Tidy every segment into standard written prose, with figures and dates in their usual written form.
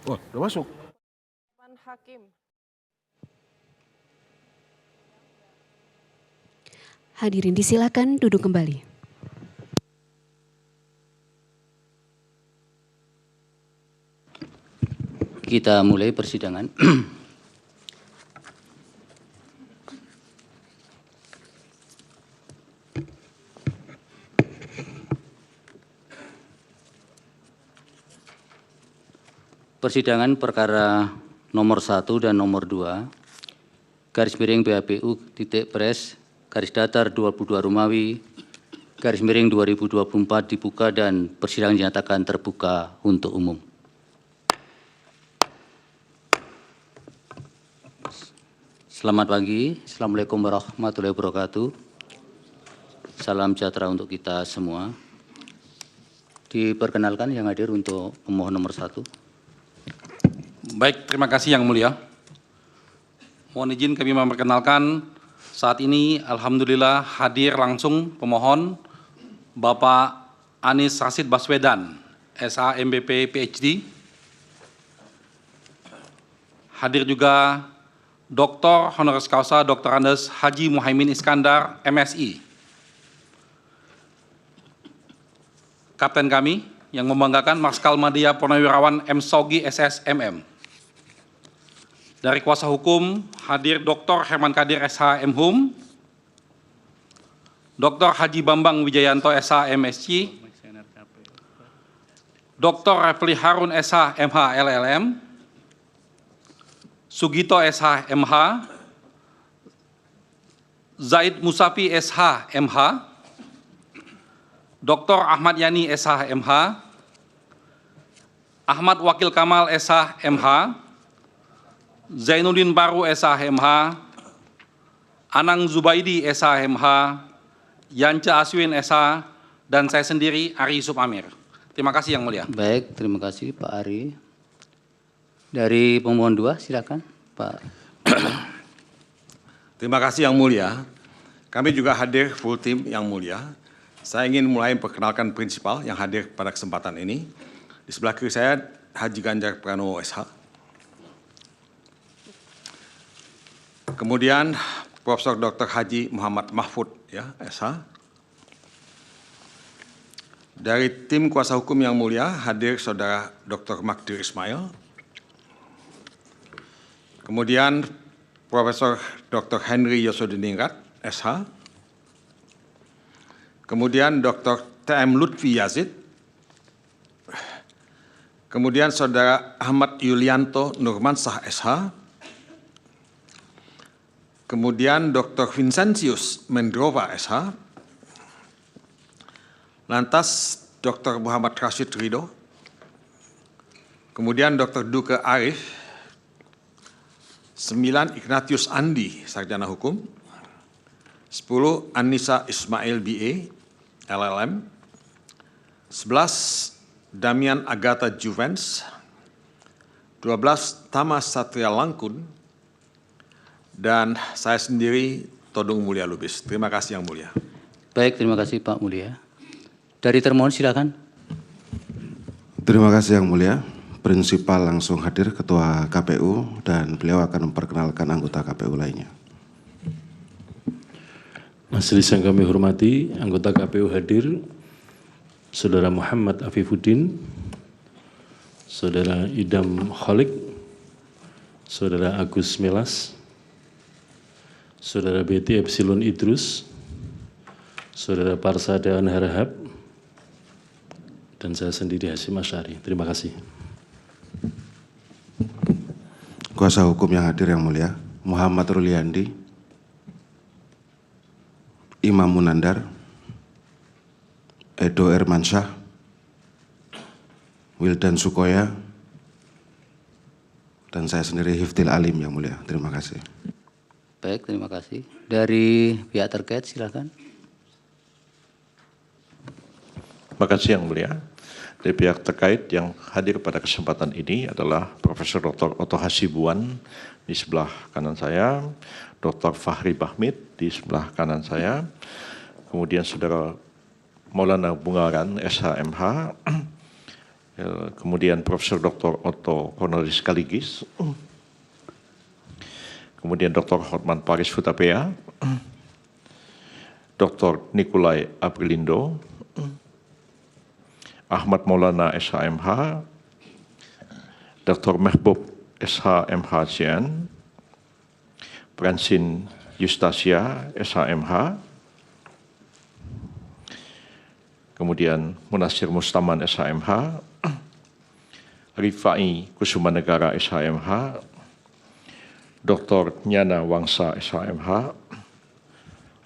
Oh, udah masuk. Hakim. Hadirin disilakan duduk kembali. Kita mulai persidangan. Persidangan perkara nomor 1 dan nomor 2, garis miring PHPU titik pres, garis datar 22 Romawi, garis miring 2024 dibuka dan persidangan dinyatakan terbuka untuk umum. Selamat pagi, Assalamualaikum warahmatullahi wabarakatuh. Salam sejahtera untuk kita semua. Diperkenalkan yang hadir untuk pemohon nomor 1. Baik, terima kasih Yang Mulia. Mohon izin kami memperkenalkan saat ini alhamdulillah hadir langsung pemohon Bapak Anies Rashid Baswedan, SH MBP PhD. Hadir juga Dr. Honoris Causa Dr. Andes Haji Muhaimin Iskandar, MSI. Kapten kami yang membanggakan Marskal Madia Purnawirawan M. Sogi SS MM. Dari kuasa hukum hadir Dr. Herman Kadir SH MHum, Dr. Haji Bambang Wijayanto SH MSc, Dr. Refli Harun SH MH LLM, Sugito SH MH, Zaid Musafi SH MH, Dr. Ahmad Yani SH MH, Ahmad Wakil Kamal SH MH, Zainuddin Baru SH MH, Anang Zubaidi SH MH, Yance Aswin SH, dan saya sendiri Ari Yusuf Amir. Terima kasih Yang Mulia. Baik, terima kasih Pak Ari. Dari pemohon 2, silakan Pak. Terima kasih Yang Mulia. Kami juga hadir full tim Yang Mulia. Saya ingin mulai memperkenalkan prinsipal yang hadir pada kesempatan ini. Di sebelah kiri saya Haji Ganjar Pranowo SH. Kemudian Profesor Dr. Haji Muhammad Mahfud ya, SH. Dari tim kuasa hukum Yang Mulia hadir Saudara Dr. Magdir Ismail. Kemudian Profesor Dr. Henry Yosodiningrat, SH. Kemudian Dr. TM Lutfi Yazid. Kemudian Saudara Ahmad Yulianto Nurmansah, SH. Kemudian Dr. Vincentius Mendrova, SH. Lantas Dr. Muhammad Rashid Ridho. Kemudian Dr. Duke Arif. 9 Ignatius Andi, Sarjana Hukum. 10 Anissa Ismail BA, LLM. 11 Damian Agatha Juvens. 12 Tama Satria Langkun. Dan saya sendiri Todung Mulya Lubis. Terima kasih Yang Mulia. Baik, terima kasih Pak Mulia. Dari termohon silakan. Terima kasih Yang Mulia. Prinsipal langsung hadir Ketua KPU dan beliau akan memperkenalkan anggota KPU lainnya. Majelis yang kami hormati, anggota KPU hadir, Saudara Muhammad Afifuddin, Saudara Idam Kholik, Saudara Agus Melas, Saudara Betty Epsilon Idrus, Saudara Parsada Harahap, dan saya sendiri Hasyim Asyari. Terima kasih. Kuasa hukum yang hadir Yang Mulia, Muhammad Ruliandi, Imam Munandar, Edo Ermansyah, Wildan Sukoya, dan saya sendiri Hifdil Alim Yang Mulia. Terima kasih. Baik, terima kasih. Dari pihak terkait silakan. Terima kasih Yang Mulia. Dari pihak terkait yang hadir pada kesempatan ini adalah Profesor Dr. Oto Hasibuan di sebelah kanan saya, Dr. Fahri Bahmid di sebelah kanan saya, kemudian Saudara Maulana Bungaran, SHMH, kemudian Profesor Dr. Otto Cornelis Kaligis, kemudidan Dr. Hotman Paris Hutapea, Dr. Nikolai Aprilindo, Ahmad Maulana SHMH, Dr. Mehbub SHMH CN, Francine Yustasia SHMH, kemudian Munasir Mustaman SHMH, Rifai Kusumanegara SHMH, Dr. Nyana Wangsa SHMH,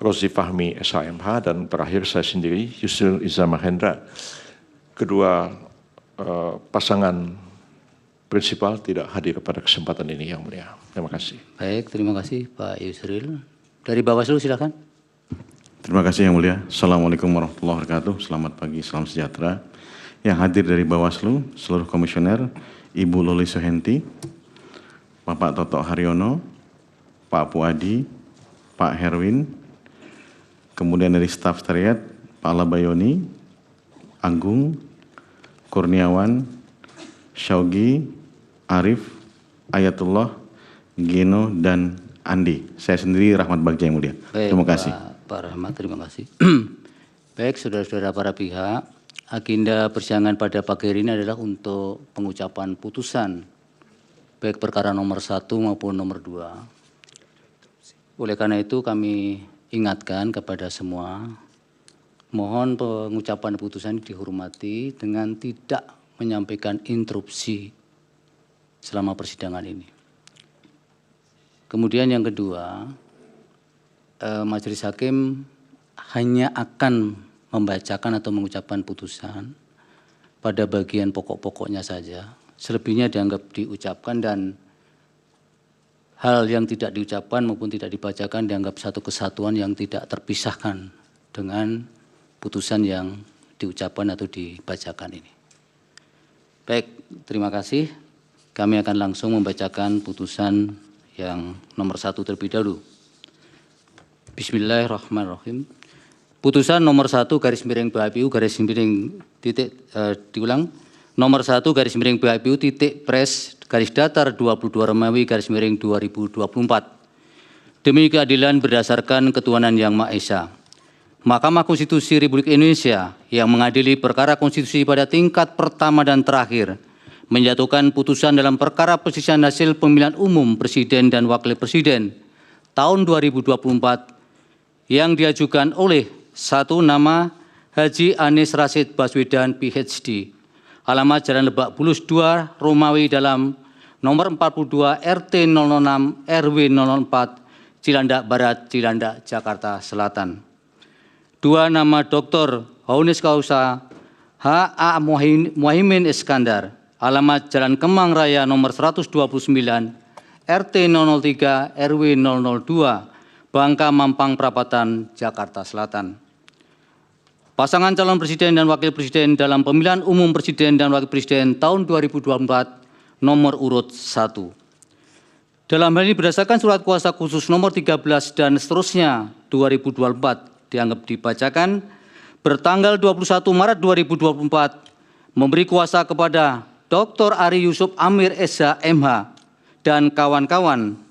Rozi Fahmi SHMH, dan terakhir saya sendiri, Yusril Iza Mahendra. Kedua pasangan prinsipal tidak hadir pada kesempatan ini, Yang Mulia. Terima kasih. Baik, terima kasih Pak Yusril. Dari Bawaslu silakan. Terima kasih Yang Mulia. Assalamualaikum warahmatullahi wabarakatuh. Selamat pagi, salam sejahtera. Yang hadir dari Bawaslu, seluruh komisioner, Ibu Loli Suhenti, Bapak Toto Haryono, Pak Puadi, Pak Herwin, kemudian dari staf sekretariat, Pak Labayoni, Agung, Kurniawan, Syaugi, Arif, Ayatullah, Geno, dan Andi. Saya sendiri Rahmat Bagja, Yang Mulia. Baik, terima kasih. Pak Rahmat, terima kasih. Baik, saudara-saudara para pihak, agenda persidangan pada pagi hari ini adalah untuk pengucapan putusan, baik perkara nomor 1 maupun nomor 2. Oleh karena itu kami ingatkan kepada semua, mohon pengucapan putusan dihormati dengan tidak menyampaikan interupsi selama persidangan ini. Kemudian yang kedua, Majelis Hakim hanya akan membacakan atau mengucapkan putusan pada bagian pokok-pokoknya saja. Selebihnya dianggap diucapkan, dan hal yang tidak diucapkan maupun tidak dibacakan dianggap satu kesatuan yang tidak terpisahkan dengan putusan yang diucapkan atau dibacakan ini. Baik, terima kasih. Kami akan langsung membacakan putusan yang nomor 1 terlebih dahulu. Bismillahirrahmanirrahim. Putusan nomor 1 garis miring BHPU garis miring titik diulang. Nomor 1 garis miring BHPU titik pres garis datar 22 Romawi garis miring 2024. Demi keadilan berdasarkan ketuhanan yang Maha Esa. Mahkamah Konstitusi Republik Indonesia yang mengadili perkara konstitusi pada tingkat pertama dan terakhir menjatuhkan putusan dalam perkara perselisihan hasil pemilihan umum presiden dan wakil presiden tahun 2024 yang diajukan oleh 1 nama Haji Anies Rashid Baswedan PhD, alamat Jalan Lebak Bulus 2 Romawi dalam nomor 42 RT 006 RW 004 Cilandak Barat, Cilandak, Jakarta Selatan. 2 nama Dr. Haunis Kausa H.A. Muhaimin Iskandar, alamat Jalan Kemang Raya nomor 129 RT 003 RW 002 Bangka Mampang Perapatan, Jakarta Selatan. Pasangan calon presiden dan wakil presiden dalam pemilihan umum presiden dan wakil presiden tahun 2024 nomor urut 1. Dalam hal ini berdasarkan surat kuasa khusus nomor 13 dan seterusnya 2024 dianggap dibacakan bertanggal 21 Maret 2024 memberi kuasa kepada Dr. Ari Yusuf Amir SH MH dan kawan-kawan.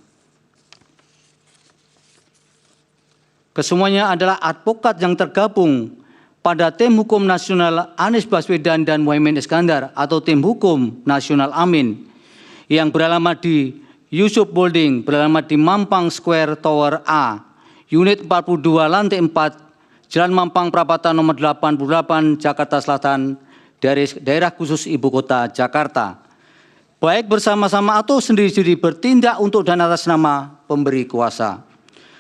Kesemuanya adalah advokat yang tergabung pada Tim Hukum Nasional Anies Baswedan dan Muhaimin Iskandar atau Tim Hukum Nasional Amin yang beralamat di Yusuf Building, beralamat di Mampang Square Tower A, Unit 42, Lantai 4, Jalan Mampang Perapatan nomor 88, Jakarta Selatan, dari daerah khusus Ibu Kota Jakarta, baik bersama-sama atau sendiri-sendiri bertindak untuk dan atas nama pemberi kuasa.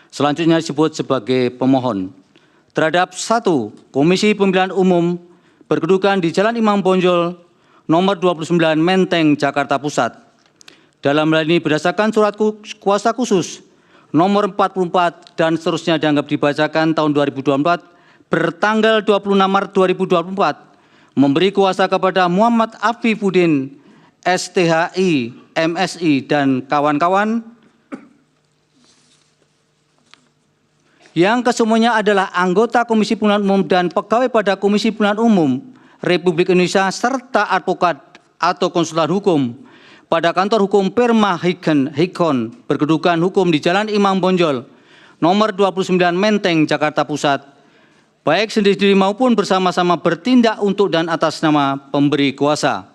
Selanjutnya disebut sebagai pemohon. Terhadap 1. Komisi Pemilihan Umum berkedudukan di Jalan Imam Bonjol nomor 29 Menteng, Jakarta Pusat. Dalam hal ini berdasarkan surat kuasa khusus nomor 44 dan seterusnya dianggap dibacakan tahun 2024 bertanggal 26 Maret 2024 memberi kuasa kepada Muhammad Afifuddin STHI MSI dan kawan-kawan yang kesemuanya adalah anggota Komisi Pemilihan Umum dan pegawai pada Komisi Pemilihan Umum Republik Indonesia serta advokat atau konsultan hukum pada kantor hukum Perma Hikon berkedudukan hukum di Jalan Imam Bonjol, nomor 29 Menteng, Jakarta Pusat, baik sendiri-sendiri maupun bersama-sama bertindak untuk dan atas nama pemberi kuasa.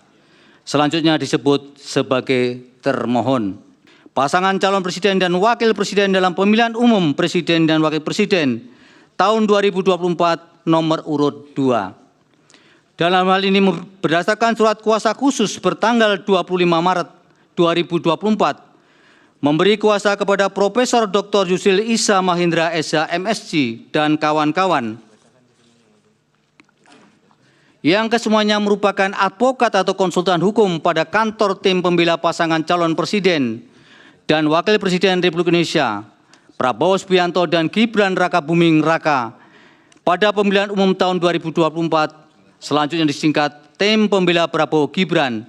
Selanjutnya disebut sebagai termohon. Pasangan calon presiden dan wakil presiden dalam pemilihan umum presiden dan wakil presiden tahun 2024 nomor urut 2. Dalam hal ini berdasarkan surat kuasa khusus bertanggal 25 Maret 2024 memberi kuasa kepada Profesor Dr. Yusril Issa Mahendra SH MSc dan kawan-kawan yang kesemuanya merupakan advokat atau konsultan hukum pada kantor tim pembela pasangan calon presiden dan wakil presiden Republik Indonesia Prabowo Subianto dan Gibran Rakabuming Raka pada pemilihan umum tahun 2024, selanjutnya disingkat Tim Pembela Prabowo Gibran,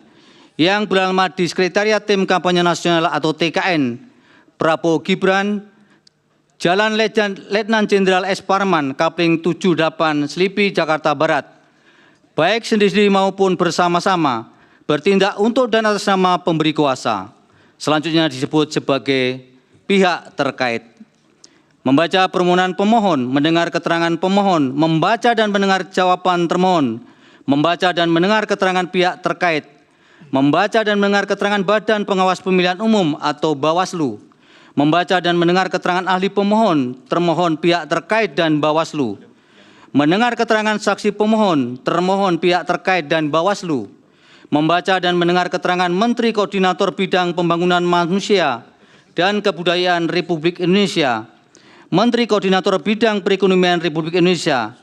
yang beralamat di Sekretariat Tim Kampanye Nasional atau TKN Prabowo Gibran, Jalan Letnan Jenderal S. Parman, Kapling 78, Selipi, Jakarta Barat, baik sendiri maupun bersama-sama, bertindak untuk dan atas nama pemberi kuasa. Selanjutnya disebut sebagai pihak terkait. Membaca permohonan pemohon, mendengar keterangan pemohon, membaca dan mendengar jawaban termohon, membaca dan mendengar keterangan pihak terkait, membaca dan mendengar keterangan Badan Pengawas Pemilihan Umum atau Bawaslu, membaca dan mendengar keterangan ahli pemohon, termohon, pihak terkait dan Bawaslu, mendengar keterangan saksi pemohon, termohon, pihak terkait dan Bawaslu, membaca dan mendengar keterangan Menteri Koordinator Bidang Pembangunan Manusia dan Kebudayaan Republik Indonesia, Menteri Koordinator Bidang Perekonomian Republik Indonesia,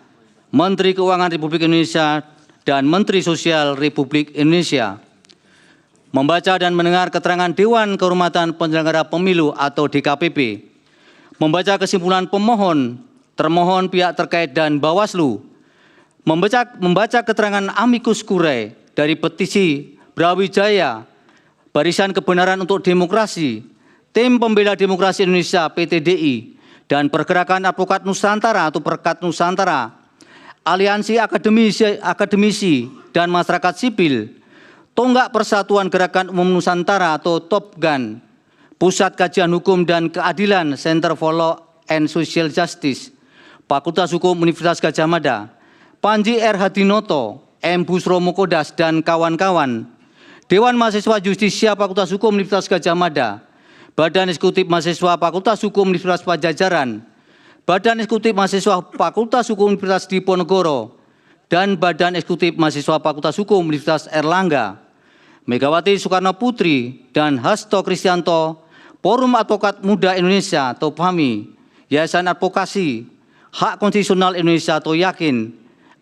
Menteri Keuangan Republik Indonesia, dan Menteri Sosial Republik Indonesia. Membaca dan mendengar keterangan Dewan Kehormatan Penyelenggara Pemilu atau DKPP. Membaca kesimpulan pemohon, termohon, pihak terkait, dan Bawaslu. Membaca keterangan amicus curiae dari petisi Brawijaya, Barisan Kebenaran untuk Demokrasi, Tim Pembela Demokrasi Indonesia PTDI, dan Pergerakan Advokat Nusantara atau Perkat Nusantara, Aliansi Akademisi dan Masyarakat Sipil, Tonggak Persatuan Gerakan Umum Nusantara atau TOPGAN, Pusat Kajian Hukum dan Keadilan Center for Law and Social Justice, Fakultas Hukum Universitas Gadjah Mada, Panji R. Hadinoto, M. Busro Mukodas, dan kawan-kawan, Dewan Mahasiswa Justisia Fakultas Hukum Universitas Gadjah Mada, Badan Eksekutif Mahasiswa Fakultas Hukum Universitas Pajajaran, Badan Eksekutif Mahasiswa Fakultas Hukum Universitas Diponegoro, dan Badan Eksekutif Mahasiswa Fakultas Hukum Universitas Erlangga, Megawati Soekarno Putri dan Hasto Kristianto, Forum Advokat Muda Indonesia atau PAMI, Yayasan Advokasi Hak Konstitusional Indonesia atau YAKIN,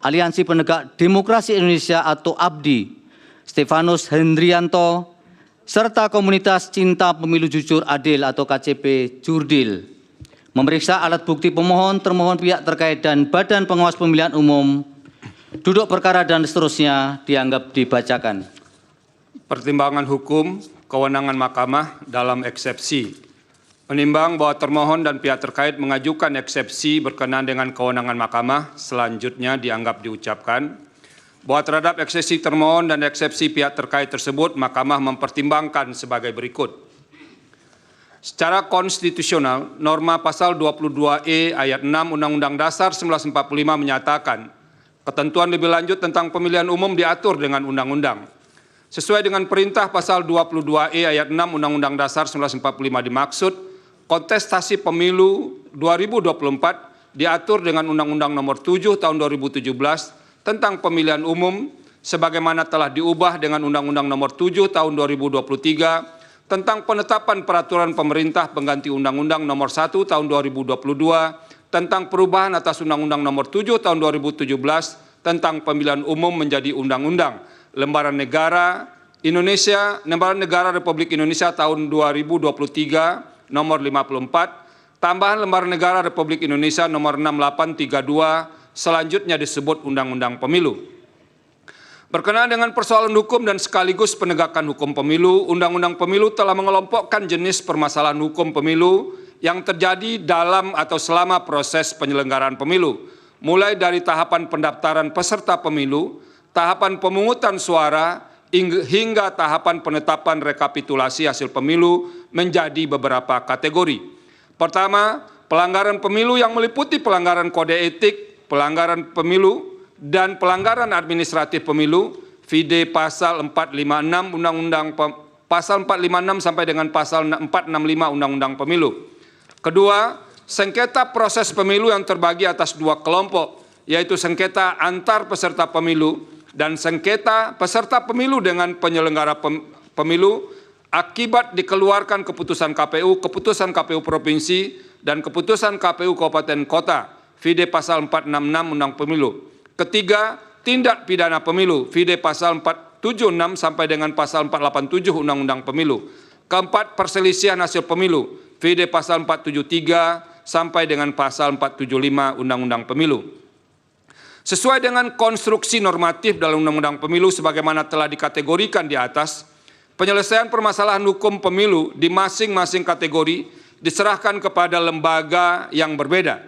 Aliansi Penegak Demokrasi Indonesia atau ABDI, Stefanus Hendrianto, serta Komunitas Cinta Pemilu Jujur Adil atau KCP Jurdil. Memeriksa alat bukti pemohon, termohon, pihak terkait, dan Badan Pengawas Pemilihan Umum, duduk perkara dan seterusnya dianggap dibacakan. Pertimbangan hukum, kewenangan mahkamah dalam eksepsi. Menimbang bahwa termohon dan pihak terkait mengajukan eksepsi berkenaan dengan kewenangan mahkamah, selanjutnya dianggap diucapkan bahwa terhadap eksepsi termohon dan eksepsi pihak terkait tersebut, mahkamah mempertimbangkan sebagai berikut. Secara konstitusional, norma pasal 22E ayat 6 Undang-Undang Dasar 1945 menyatakan, ketentuan lebih lanjut tentang pemilihan umum diatur dengan undang-undang. Sesuai dengan perintah pasal 22E ayat 6 Undang-Undang Dasar 1945 dimaksud, kontestasi pemilu 2024 diatur dengan Undang-Undang Nomor 7 Tahun 2017 tentang pemilihan umum sebagaimana telah diubah dengan Undang-Undang Nomor 7 Tahun 2023 tentang penetapan peraturan pemerintah pengganti Undang-Undang Nomor 1 Tahun 2022 tentang perubahan atas Undang-Undang Nomor 7 Tahun 2017 tentang pemilihan umum menjadi Undang-Undang Lembaran Negara Indonesia, Lembaran Negara Republik Indonesia tahun 2023 nomor 54, tambahan Lembaran Negara Republik Indonesia nomor 6832, selanjutnya disebut Undang-Undang Pemilu. Berkenaan dengan persoalan hukum dan sekaligus penegakan hukum pemilu, Undang-Undang Pemilu telah mengelompokkan jenis permasalahan hukum pemilu yang terjadi dalam atau selama proses penyelenggaraan pemilu, mulai dari tahapan pendaftaran peserta pemilu, tahapan pemungutan suara, hingga tahapan penetapan rekapitulasi hasil pemilu menjadi beberapa kategori. Pertama, pelanggaran pemilu yang meliputi pelanggaran kode etik, pelanggaran pemilu, dan pelanggaran administratif pemilu, vide pasal 456 Undang-Undang pasal 456 sampai dengan pasal 465 Undang-Undang Pemilu. Kedua, sengketa proses pemilu yang terbagi atas dua kelompok, yaitu sengketa antar peserta pemilu dan sengketa peserta pemilu dengan penyelenggara pemilu akibat dikeluarkan keputusan KPU Provinsi, dan keputusan KPU Kabupaten Kota, vide pasal 466 Undang Pemilu. Ketiga, tindak pidana pemilu, vide pasal 476 sampai dengan pasal 487 Undang-Undang Pemilu. Keempat, perselisihan hasil pemilu, vide pasal 473 sampai dengan pasal 475 Undang-Undang Pemilu. Sesuai dengan konstruksi normatif dalam Undang-Undang Pemilu sebagaimana telah dikategorikan di atas, penyelesaian permasalahan hukum pemilu di masing-masing kategori diserahkan kepada lembaga yang berbeda.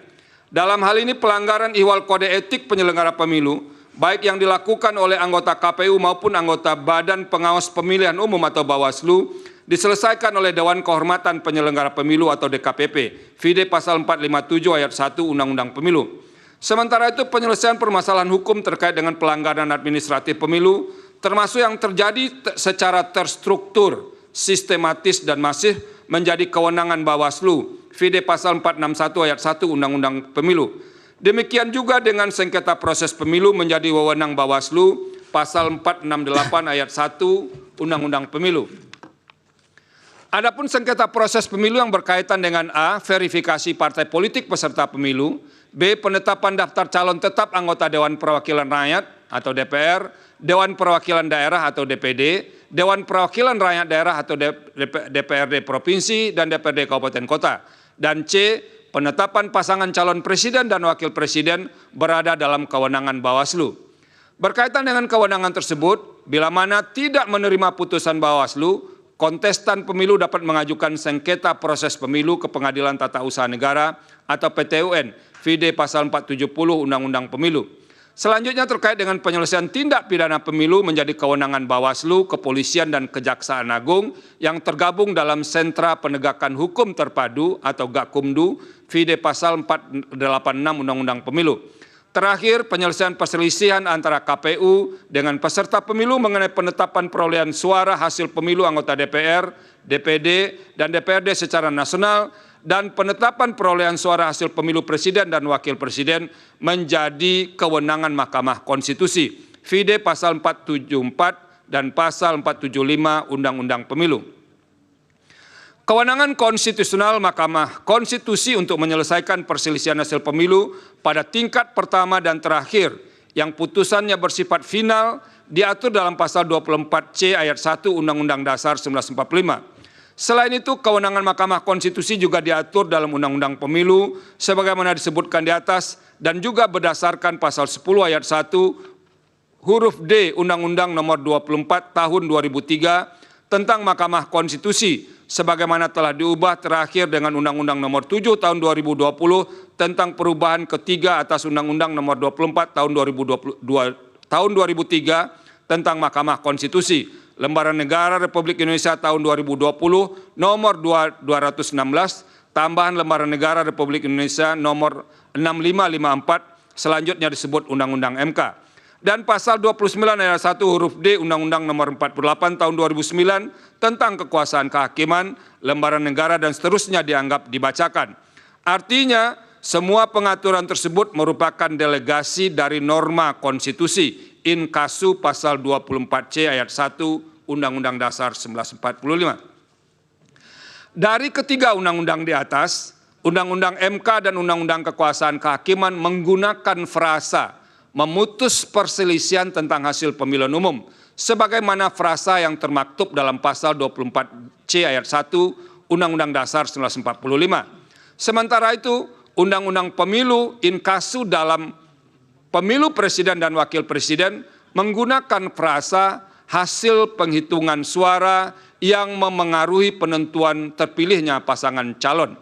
Dalam hal ini pelanggaran ihwal kode etik penyelenggara pemilu, baik yang dilakukan oleh anggota KPU maupun anggota Badan Pengawas Pemilihan Umum atau Bawaslu, diselesaikan oleh Dewan Kehormatan Penyelenggara Pemilu atau DKPP, vide pasal 457 ayat 1 Undang-Undang Pemilu. Sementara itu penyelesaian permasalahan hukum terkait dengan pelanggaran administratif pemilu, termasuk yang terjadi secara terstruktur, sistematis dan masif menjadi kewenangan Bawaslu, vide pasal 461 ayat 1 Undang-Undang Pemilu. Demikian juga dengan sengketa proses pemilu menjadi wewenang Bawaslu, pasal 468 ayat 1 Undang-Undang Pemilu. Adapun sengketa proses pemilu yang berkaitan dengan A, verifikasi partai politik peserta pemilu, B, penetapan daftar calon tetap anggota Dewan Perwakilan Rakyat atau DPR, Dewan Perwakilan Daerah atau DPD, Dewan Perwakilan Rakyat Daerah atau DPRD Provinsi dan DPRD Kabupaten Kota, dan C, penetapan pasangan calon presiden dan wakil presiden berada dalam kewenangan Bawaslu. Berkaitan dengan kewenangan tersebut, bila mana tidak menerima putusan Bawaslu, kontestan pemilu dapat mengajukan sengketa proses pemilu ke Pengadilan Tata Usaha Negara atau PTUN, vide pasal 470 Undang-Undang Pemilu. Selanjutnya terkait dengan penyelesaian tindak pidana pemilu menjadi kewenangan Bawaslu, Kepolisian, dan Kejaksaan Agung yang tergabung dalam Sentra Penegakan Hukum Terpadu atau Gakumdu, vide pasal 486 Undang-Undang Pemilu. Terakhir, penyelesaian perselisihan antara KPU dengan peserta pemilu mengenai penetapan perolehan suara hasil pemilu anggota DPR, DPD, dan DPRD secara nasional, dan penetapan perolehan suara hasil pemilu presiden dan wakil presiden menjadi kewenangan Mahkamah Konstitusi, vide pasal 474 dan pasal 475 Undang-Undang Pemilu. Kewenangan konstitusional Mahkamah Konstitusi untuk menyelesaikan perselisihan hasil pemilu pada tingkat pertama dan terakhir yang putusannya bersifat final diatur dalam pasal 24C ayat 1 Undang-Undang Dasar 1945. Selain itu, kewenangan Mahkamah Konstitusi juga diatur dalam Undang-Undang Pemilu sebagaimana disebutkan di atas dan juga berdasarkan pasal 10 ayat 1 huruf D Undang-Undang Nomor 24 Tahun 2003 tentang Mahkamah Konstitusi sebagaimana telah diubah terakhir dengan Undang-Undang Nomor 7 Tahun 2020 tentang perubahan ketiga atas Undang-Undang Nomor 24 Tahun 2003 tentang Mahkamah Konstitusi. Lembaran Negara Republik Indonesia tahun 2020 nomor 216, tambahan Lembaran Negara Republik Indonesia nomor 6554, selanjutnya disebut Undang-Undang MK. Dan pasal 29 ayat 1 huruf D Undang-Undang nomor 48 tahun 2009 tentang kekuasaan kehakiman, lembaran negara dan seterusnya dianggap dibacakan. Artinya, semua pengaturan tersebut merupakan delegasi dari norma konstitusi in casu pasal 24C ayat 1 Undang-Undang Dasar 1945. Dari ketiga undang-undang di atas, Undang-Undang MK dan Undang-Undang Kekuasaan Kehakiman menggunakan frasa memutus perselisihan tentang hasil pemilihan umum sebagaimana frasa yang termaktub dalam pasal 24C ayat 1 Undang-Undang Dasar 1945. Sementara itu, Undang-Undang Pemilu in casu dalam Pemilu Presiden dan Wakil Presiden menggunakan frasa hasil penghitungan suara yang memengaruhi penentuan terpilihnya pasangan calon.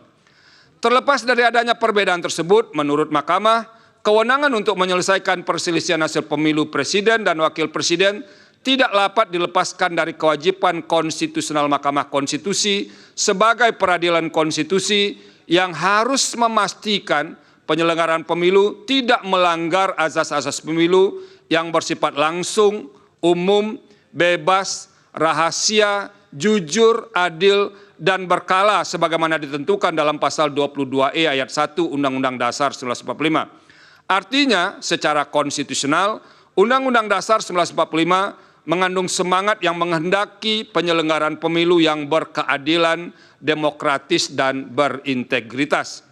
Terlepas dari adanya perbedaan tersebut, menurut Mahkamah, kewenangan untuk menyelesaikan perselisihan hasil pemilu presiden dan wakil presiden tidak dapat dilepaskan dari kewajiban konstitusional Mahkamah Konstitusi sebagai peradilan konstitusi yang harus memastikan penyelenggaraan pemilu tidak melanggar azas-azas pemilu yang bersifat langsung, umum, bebas, rahasia, jujur, adil, dan berkala sebagaimana ditentukan dalam pasal 22E ayat 1 Undang-Undang Dasar 1945. Artinya, secara konstitusional, Undang-Undang Dasar 1945 mengandung semangat yang menghendaki penyelenggaraan pemilu yang berkeadilan, demokratis, dan berintegritas.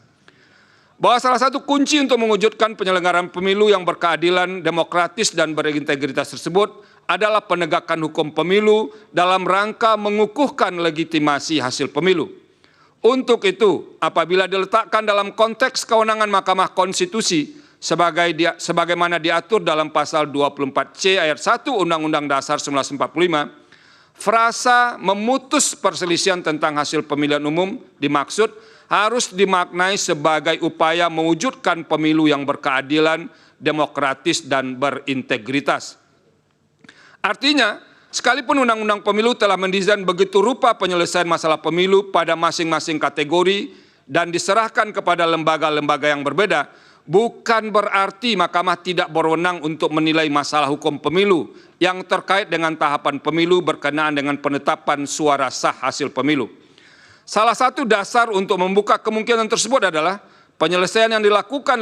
Bahwa salah satu kunci untuk mewujudkan penyelenggaraan pemilu yang berkeadilan, demokratis, dan berintegritas tersebut adalah penegakan hukum pemilu dalam rangka mengukuhkan legitimasi hasil pemilu. Untuk itu, apabila diletakkan dalam konteks kewenangan Mahkamah Konstitusi, sebagaimana diatur dalam pasal 24C ayat 1 Undang-Undang Dasar 1945, frasa memutus perselisihan tentang hasil pemilihan umum dimaksud harus dimaknai sebagai upaya mewujudkan pemilu yang berkeadilan, demokratis, dan berintegritas. Artinya, sekalipun Undang-Undang Pemilu telah mendesain begitu rupa penyelesaian masalah pemilu pada masing-masing kategori dan diserahkan kepada lembaga-lembaga yang berbeda, bukan berarti Mahkamah tidak berwenang untuk menilai masalah hukum pemilu yang terkait dengan tahapan pemilu berkenaan dengan penetapan suara sah hasil pemilu. Salah satu dasar untuk membuka kemungkinan tersebut adalah penyelesaian yang dilakukan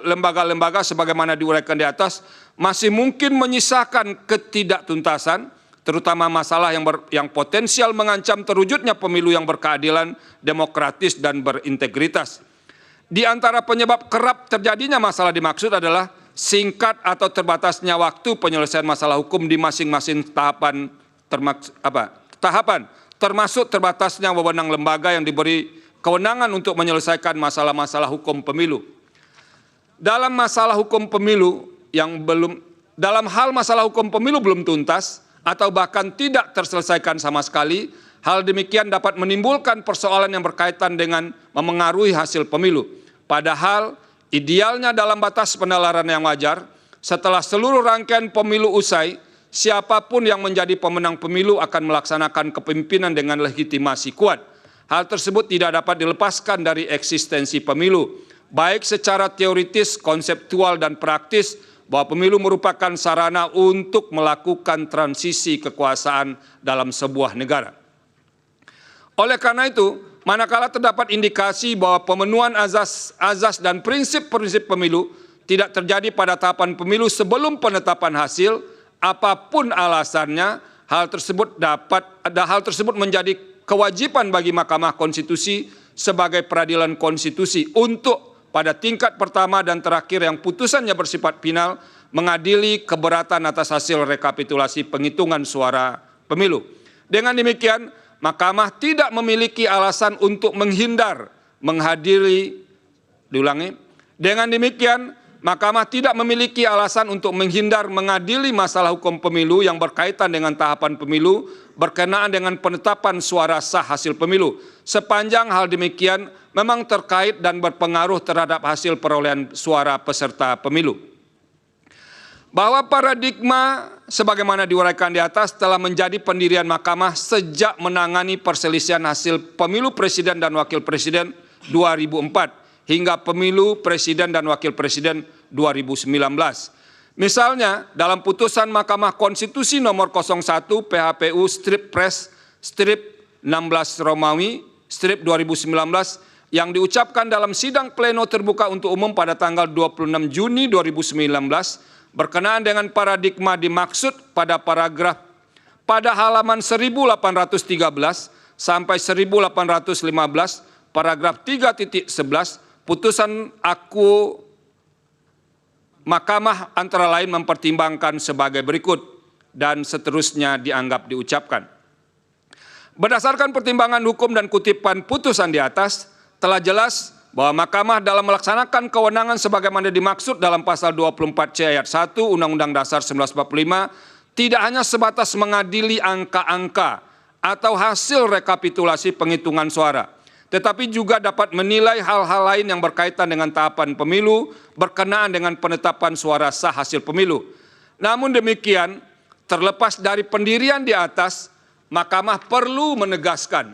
lembaga-lembaga sebagaimana diuraikan di atas masih mungkin menyisakan ketidaktuntasan, terutama masalah yang potensial mengancam terwujudnya pemilu yang berkeadilan, demokratis, dan berintegritas. Di antara penyebab kerap terjadinya masalah dimaksud adalah singkat atau terbatasnya waktu penyelesaian masalah hukum di masing-masing tahapan, termasuk terbatasnya wewenang lembaga yang diberi kewenangan untuk menyelesaikan masalah-masalah hukum pemilu. Dalam masalah hukum pemilu dalam hal masalah hukum pemilu belum tuntas atau bahkan tidak terselesaikan sama sekali, hal demikian dapat menimbulkan persoalan yang berkaitan dengan memengaruhi hasil pemilu. Padahal idealnya dalam batas penalaran yang wajar, setelah seluruh rangkaian pemilu usai, siapapun yang menjadi pemenang pemilu akan melaksanakan kepemimpinan dengan legitimasi kuat. Hal tersebut tidak dapat dilepaskan dari eksistensi pemilu, baik secara teoritis, konseptual, dan praktis, bahwa pemilu merupakan sarana untuk melakukan transisi kekuasaan dalam sebuah negara. Oleh karena itu, manakala terdapat indikasi bahwa pemenuhan azas dan prinsip-prinsip pemilu tidak terjadi pada tahapan pemilu sebelum penetapan hasil, apapun alasannya, hal tersebut menjadi kewajiban bagi Mahkamah Konstitusi sebagai peradilan konstitusi untuk pada tingkat pertama dan terakhir yang putusannya bersifat final mengadili keberatan atas hasil rekapitulasi penghitungan suara pemilu. Dengan demikian, Mahkamah tidak memiliki alasan untuk menghindar menghadiri, dengan demikian, Mahkamah tidak memiliki alasan untuk menghindar mengadili masalah hukum pemilu yang berkaitan dengan tahapan pemilu berkenaan dengan penetapan suara sah hasil pemilu. Sepanjang hal demikian memang terkait dan berpengaruh terhadap hasil perolehan suara peserta pemilu. Bahwa paradigma sebagaimana diuraikan di atas telah menjadi pendirian Mahkamah sejak menangani perselisihan hasil pemilu presiden dan wakil presiden 2004 hingga pemilu presiden dan wakil presiden 2019. Misalnya, dalam putusan Mahkamah Konstitusi nomor 01 PHPU strip pres strip 16 Romawi strip 2019 yang diucapkan dalam sidang pleno terbuka untuk umum pada tanggal 26 Juni 2019 berkenaan dengan paradigma dimaksud pada paragraf pada halaman 1813 sampai 1815 paragraf 3.11 putusan aku Mahkamah antara lain mempertimbangkan sebagai berikut dan seterusnya dianggap diucapkan. Berdasarkan pertimbangan hukum dan kutipan putusan di atas, telah jelas bahwa Mahkamah dalam melaksanakan kewenangan sebagaimana dimaksud dalam pasal 24C ayat 1 Undang-Undang Dasar 1945 tidak hanya sebatas mengadili angka-angka atau hasil rekapitulasi penghitungan suara, tetapi juga dapat menilai hal-hal lain yang berkaitan dengan tahapan pemilu berkenaan dengan penetapan suara sah hasil pemilu. Namun demikian, terlepas dari pendirian di atas, Mahkamah perlu menegaskan,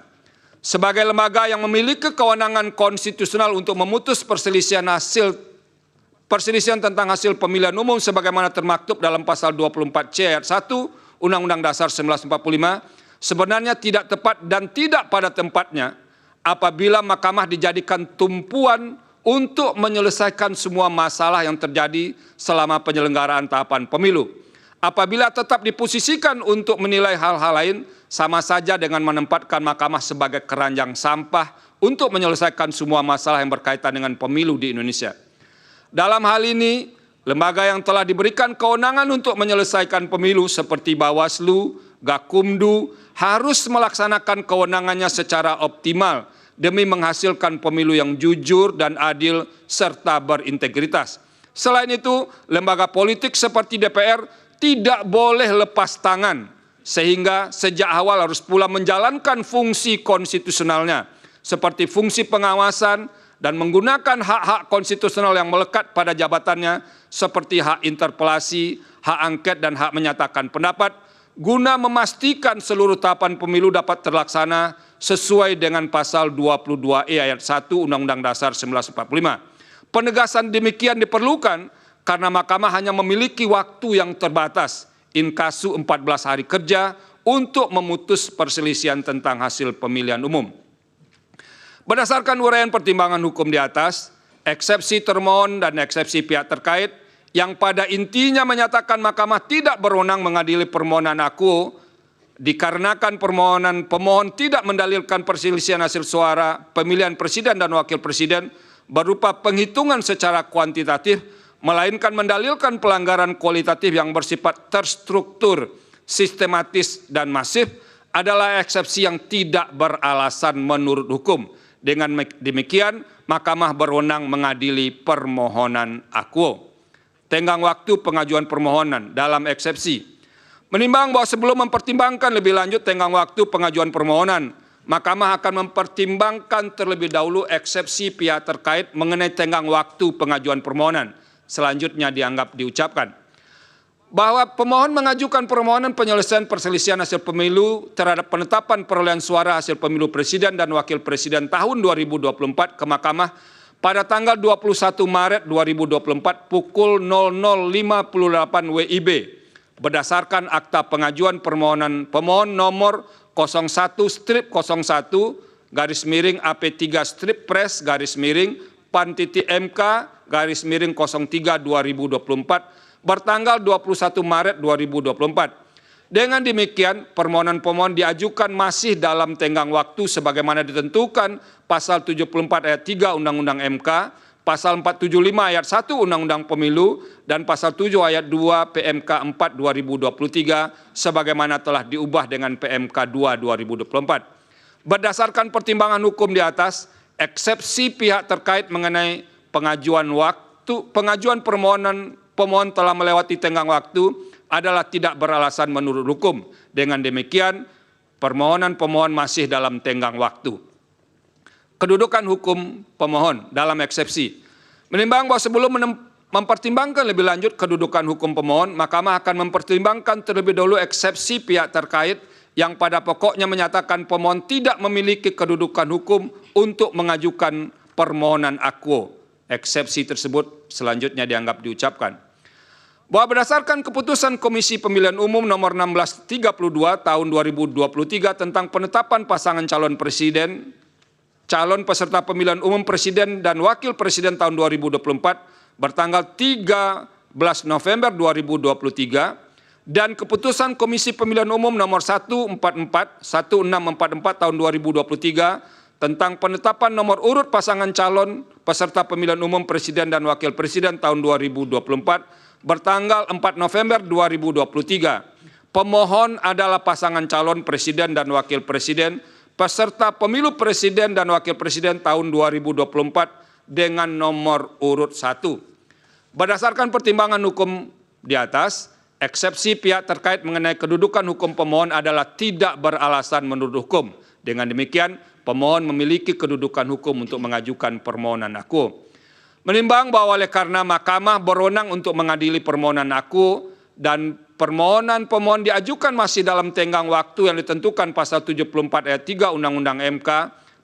sebagai lembaga yang memiliki kewenangan konstitusional untuk memutus perselisihan tentang hasil pemilihan umum sebagaimana termaktub dalam pasal 24C ayat 1 Undang-Undang Dasar 1945, sebenarnya tidak tepat dan tidak pada tempatnya apabila Mahkamah dijadikan tumpuan untuk menyelesaikan semua masalah yang terjadi selama penyelenggaraan tahapan pemilu. Apabila tetap diposisikan untuk menilai hal-hal lain, sama saja dengan menempatkan Mahkamah sebagai keranjang sampah untuk menyelesaikan semua masalah yang berkaitan dengan pemilu di Indonesia. Dalam hal ini, lembaga yang telah diberikan kewenangan untuk menyelesaikan pemilu seperti Bawaslu, Gakumdu, harus melaksanakan kewenangannya secara optimal demi menghasilkan pemilu yang jujur dan adil serta berintegritas. Selain itu, lembaga politik seperti DPR tidak boleh lepas tangan, sehingga sejak awal harus pula menjalankan fungsi konstitusionalnya, seperti fungsi pengawasan dan menggunakan hak-hak konstitusional yang melekat pada jabatannya, seperti hak interpelasi, hak angket, dan hak menyatakan pendapat, guna memastikan seluruh tahapan pemilu dapat terlaksana sesuai dengan pasal 22E ayat 1 Undang-Undang Dasar 1945. Penegasan demikian diperlukan karena Mahkamah hanya memiliki waktu yang terbatas, inkasu 14 hari kerja, untuk memutus perselisihan tentang hasil pemilihan umum. Berdasarkan uraian pertimbangan hukum di atas, eksepsi termohon dan eksepsi pihak terkait yang pada intinya menyatakan Mahkamah tidak berwenang mengadili permohonan akuo dikarenakan pemohon tidak mendalilkan perselisihan hasil suara pemilihan presiden dan wakil presiden berupa penghitungan secara kuantitatif, melainkan mendalilkan pelanggaran kualitatif yang bersifat terstruktur, sistematis, dan masif, adalah eksepsi yang tidak beralasan menurut hukum. Dengan demikian, Mahkamah berwenang mengadili permohonan akuo. Tenggang waktu pengajuan permohonan dalam eksepsi. Menimbang bahwa sebelum mempertimbangkan lebih lanjut tenggang waktu pengajuan permohonan, Mahkamah akan mempertimbangkan terlebih dahulu eksepsi pihak terkait mengenai tenggang waktu pengajuan permohonan. Selanjutnya dianggap diucapkan bahwa pemohon mengajukan permohonan penyelesaian perselisihan hasil pemilu terhadap penetapan perolehan suara hasil pemilu presiden dan wakil presiden tahun 2024 ke Mahkamah pada tanggal 21 Maret 2024 pukul 00.58 WIB berdasarkan akta pengajuan permohonan pemohon nomor 01/01 garis miring AP3 garis miring PAN.MK garis miring 03 2024 bertanggal 21 Maret 2024. Dengan demikian, permohonan pemohon diajukan masih dalam tenggang waktu sebagaimana ditentukan pasal 74 ayat 3 Undang-Undang MK, pasal 475 ayat 1 Undang-Undang Pemilu, dan pasal 7 ayat 2 PMK 4 2023 sebagaimana telah diubah dengan PMK 2 2024. Berdasarkan pertimbangan hukum di atas, eksepsi pihak terkait mengenai pengajuan pemohon telah melewati tenggang waktu adalah tidak beralasan menurut hukum. Dengan demikian, permohonan pemohon masih dalam tenggang waktu. Kedudukan hukum pemohon dalam eksepsi. Menimbang bahwa sebelum mempertimbangkan lebih lanjut kedudukan hukum pemohon, Mahkamah akan mempertimbangkan terlebih dahulu eksepsi pihak terkait yang pada pokoknya menyatakan pemohon tidak memiliki kedudukan hukum untuk mengajukan permohonan akuo. Eksepsi tersebut selanjutnya dianggap diucapkan. Bahwa berdasarkan keputusan Komisi Pemilihan Umum nomor 1632 tahun 2023 tentang penetapan pasangan calon presiden, calon peserta pemilihan umum presiden dan wakil presiden tahun 2024 bertanggal 13 November 2023 dan keputusan Komisi Pemilihan Umum nomor 1644 tahun 2023 tentang penetapan nomor urut pasangan calon peserta pemilihan umum presiden dan wakil presiden tahun 2024 bertanggal 4 November 2023. Pemohon adalah pasangan calon presiden dan wakil presiden peserta pemilu presiden dan wakil presiden tahun 2024 dengan nomor urut 1. Berdasarkan pertimbangan hukum di atas, eksepsi pihak terkait mengenai kedudukan hukum pemohon adalah tidak beralasan menurut hukum. Dengan demikian, pemohon memiliki kedudukan hukum untuk mengajukan permohonan aku. Menimbang bahwa oleh karena Mahkamah berwenang untuk mengadili permohonan aku dan permohonan pemohon diajukan masih dalam tenggang waktu yang ditentukan pasal 74 ayat 3 Undang-Undang MK,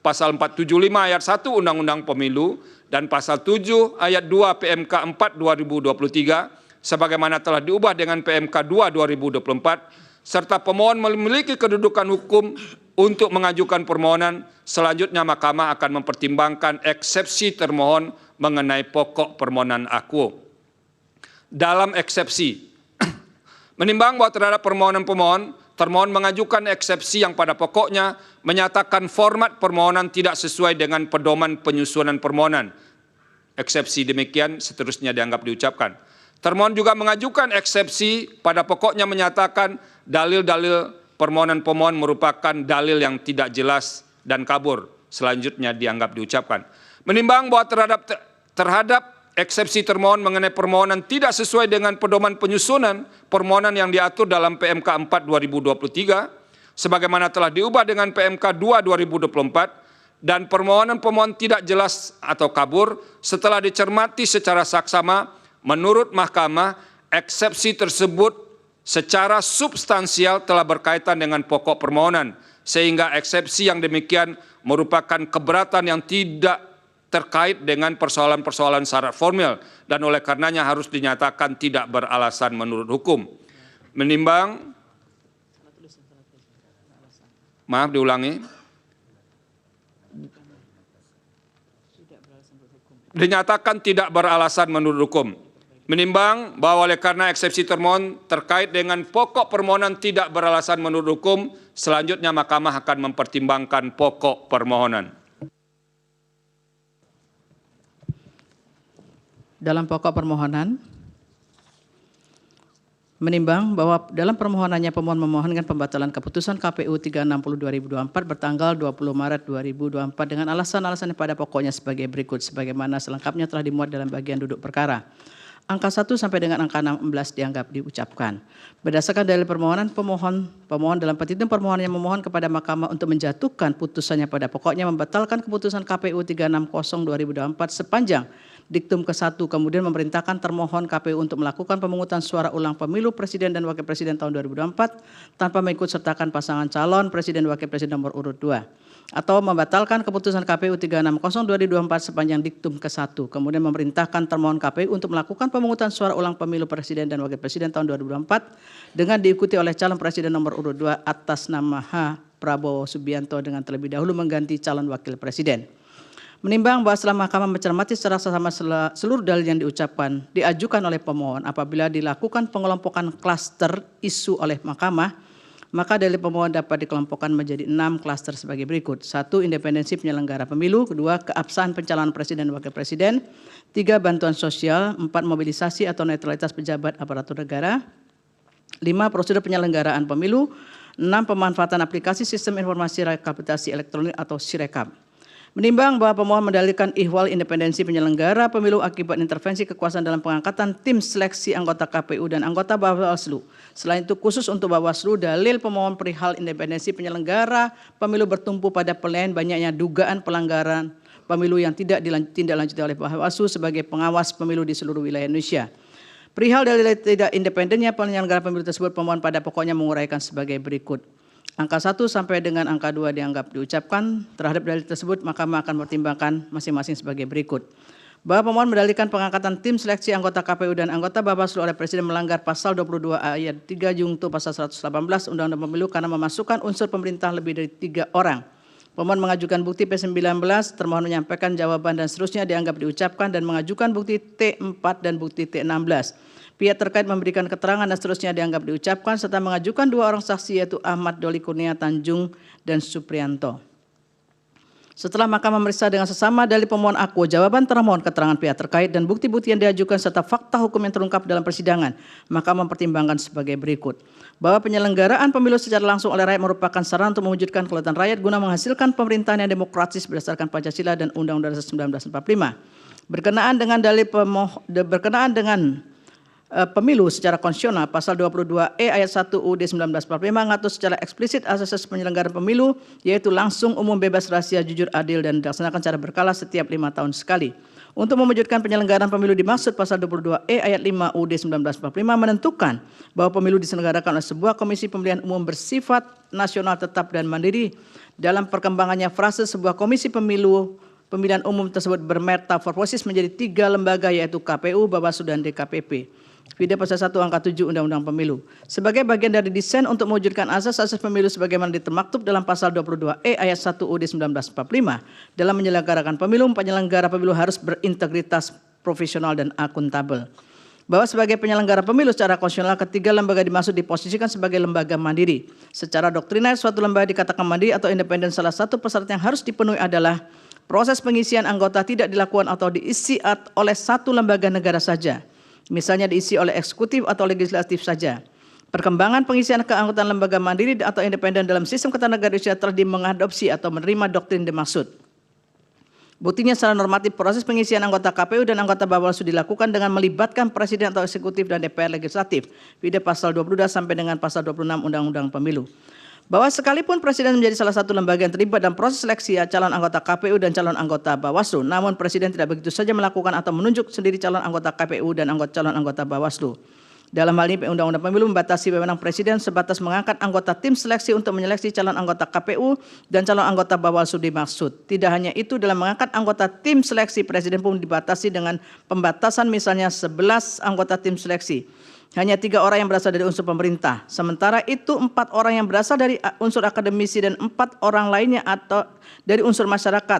pasal 475 ayat 1 Undang-Undang Pemilu, dan pasal 7 ayat 2 PMK 4 2023, sebagaimana telah diubah dengan PMK 2 2024, serta pemohon memiliki kedudukan hukum untuk mengajukan permohonan, selanjutnya Mahkamah akan mempertimbangkan eksepsi termohon mengenai pokok permohonan aku. Dalam eksepsi, menimbang bahwa terhadap permohonan pemohon, termohon mengajukan eksepsi yang pada pokoknya menyatakan format permohonan tidak sesuai dengan pedoman penyusunan permohonan. Eksepsi demikian seterusnya dianggap diucapkan. Termohon juga mengajukan eksepsi pada pokoknya menyatakan dalil-dalil permohonan pemohon merupakan dalil yang tidak jelas dan kabur. Selanjutnya dianggap diucapkan. Menimbang bahwa terhadap eksepsi termohon mengenai permohonan tidak sesuai dengan pedoman penyusunan permohonan yang diatur dalam PMK 4 2023, sebagaimana telah diubah dengan PMK 2 2024, dan permohonan pemohon tidak jelas atau kabur, setelah dicermati secara saksama, menurut Mahkamah, eksepsi tersebut secara substansial telah berkaitan dengan pokok permohonan, sehingga eksepsi yang demikian merupakan keberatan yang tidak terkait dengan persoalan-persoalan syarat formil dan oleh karenanya harus dinyatakan tidak beralasan menurut hukum. Menimbang, maaf diulangi, dinyatakan tidak beralasan menurut hukum. Menimbang bahwa oleh karena eksepsi termohon terkait dengan pokok permohonan tidak beralasan menurut hukum, selanjutnya Mahkamah akan mempertimbangkan pokok permohonan. Dalam pokok permohonan, menimbang bahwa dalam permohonannya pemohon memohonkan pembatalan keputusan KPU 360/2024 bertanggal 20 Maret 2024 dengan alasan-alasan pada pokoknya sebagai berikut, sebagaimana selengkapnya telah dimuat dalam bagian duduk perkara. Angka 1 sampai dengan angka 16 dianggap diucapkan. Berdasarkan dalil permohonan, pemohon dalam petitum permohonannya memohon kepada Mahkamah untuk menjatuhkan putusannya pada pokoknya membatalkan keputusan KPU 360/2024 sepanjang diktum ke-1, kemudian memerintahkan termohon KPU untuk melakukan pemungutan suara ulang pemilu presiden dan wakil presiden tahun 2024 tanpa mengikut sertakan pasangan calon presiden wakil presiden nomor urut 2. Atau membatalkan keputusan KPU 360/2024 sepanjang diktum ke-1, kemudian memerintahkan termohon KPU untuk melakukan pemungutan suara ulang pemilu presiden dan wakil presiden tahun 2024 dengan diikuti oleh calon presiden nomor urut 2 atas nama H. Prabowo Subianto dengan terlebih dahulu mengganti calon wakil presiden. Menimbang bahwa setelah Mahkamah mencermati secara seksama seluruh dalil yang diajukan oleh pemohon, apabila dilakukan pengelompokan klaster isu oleh Mahkamah, maka dalil pemohon dapat dikelompokkan menjadi 6 klaster sebagai berikut. 1. Independensi penyelenggara pemilu. 2. Keabsahan pencalonan presiden dan wakil presiden. 3. Bantuan sosial. 4. Mobilisasi atau netralitas pejabat aparatur negara. 5. Prosedur penyelenggaraan pemilu. 6. Pemanfaatan aplikasi sistem informasi rekapitulasi elektronik atau Sirekap. Menimbang bahwa pemohon mendalilkan ihwal independensi penyelenggara pemilu akibat intervensi kekuasaan dalam pengangkatan tim seleksi anggota KPU dan anggota Bawaslu. Selain itu khusus untuk Bawaslu, dalil pemohon perihal independensi penyelenggara pemilu bertumpu pada penilaian banyaknya dugaan pelanggaran pemilu yang tidak ditindaklanjuti oleh Bawaslu sebagai pengawas pemilu di seluruh wilayah Indonesia. Perihal dalil tidak independennya penyelenggara pemilu tersebut, pemohon pada pokoknya menguraikan sebagai berikut. Angka 1 sampai dengan angka 2 dianggap diucapkan. Terhadap dalil tersebut, Mahkamah akan mempertimbangkan masing-masing sebagai berikut. Bahwa pemohon mendalilkan pengangkatan tim seleksi anggota KPU dan anggota Bawaslu oleh Presiden melanggar pasal 22 ayat 3 junto pasal 118 Undang-Undang Pemilu karena memasukkan unsur pemerintah lebih dari 3 orang. Pemohon mengajukan bukti P19, termohon menyampaikan jawaban dan seterusnya dianggap diucapkan dan mengajukan bukti T4 dan bukti T16. Pihak terkait memberikan keterangan dan seterusnya dianggap diucapkan serta mengajukan 2 orang saksi yaitu Ahmad Doli Kurnia Tanjung dan Suprianto. Setelah Mahkamah memeriksa dengan sesama dalil pemohon aku, jawaban termohon, keterangan pihak terkait dan bukti-bukti yang diajukan serta fakta hukum yang terungkap dalam persidangan, Mahkamah mempertimbangkan sebagai berikut. Bahwa penyelenggaraan pemilu secara langsung oleh rakyat merupakan sarana untuk mewujudkan kedaulatan rakyat guna menghasilkan pemerintahan yang demokratis berdasarkan Pancasila dan Undang-Undang Dasar 1945. Berkenaan dengan pemilu secara konstitusional, pasal 22E ayat 1 UUD 1945 mengatur secara eksplisit asas penyelenggaraan pemilu, yaitu langsung, umum, bebas, rahasia, jujur, adil, dan dilaksanakan secara berkala setiap 5 tahun sekali. Untuk mewujudkan penyelenggaraan pemilu dimaksud pasal 22E ayat 5 UUD 1945 menentukan bahwa pemilu diselenggarakan oleh sebuah komisi pemilihan umum bersifat nasional tetap dan mandiri. Dalam perkembangannya frase sebuah komisi pemilihan umum tersebut bermetamorfosis menjadi 3 lembaga, yaitu KPU, Bawaslu, dan DKPP. Vida pasal 1 angka 7 Undang-Undang Pemilu. Sebagai bagian dari desain untuk mewujudkan asas-asas pemilu sebagaimana termaktub dalam pasal 22E ayat 1 UUD 1945, dalam menyelenggarakan pemilu, penyelenggara pemilu harus berintegritas, profesional, dan akuntabel. Bahwa sebagai penyelenggara pemilu secara konstitusional, ketiga lembaga dimaksud diposisikan sebagai lembaga mandiri. Secara doktriner, suatu lembaga dikatakan mandiri atau independen. Salah satu persyarat yang harus dipenuhi adalah proses pengisian anggota tidak dilakukan atau diisi oleh satu lembaga negara saja. Misalnya diisi oleh eksekutif atau legislatif saja. Perkembangan pengisian keanggotaan lembaga mandiri atau independen dalam sistem ketatanegaraan Indonesia telah mengadopsi atau menerima doktrin dimaksud. Buktinya secara normatif proses pengisian anggota KPU dan anggota Bawaslu dilakukan dengan melibatkan presiden atau eksekutif dan DPR legislatif. Vida pasal 22 sampai dengan pasal 26 Undang-Undang Pemilu. Bahwa sekalipun presiden menjadi salah satu lembaga yang terlibat dalam proses seleksi calon anggota KPU dan calon anggota Bawaslu, namun presiden tidak begitu saja melakukan atau menunjuk sendiri calon anggota KPU dan calon anggota Bawaslu. Dalam hal ini Undang-Undang Pemilu membatasi wewenang presiden sebatas mengangkat anggota tim seleksi untuk menyeleksi calon anggota KPU dan calon anggota Bawaslu dimaksud. Tidak hanya itu, dalam mengangkat anggota tim seleksi, presiden pun dibatasi dengan pembatasan misalnya 11 anggota tim seleksi. Hanya 3 orang yang berasal dari unsur pemerintah. Sementara itu 4 orang yang berasal dari unsur akademisi dan 4 orang lainnya atau dari unsur masyarakat.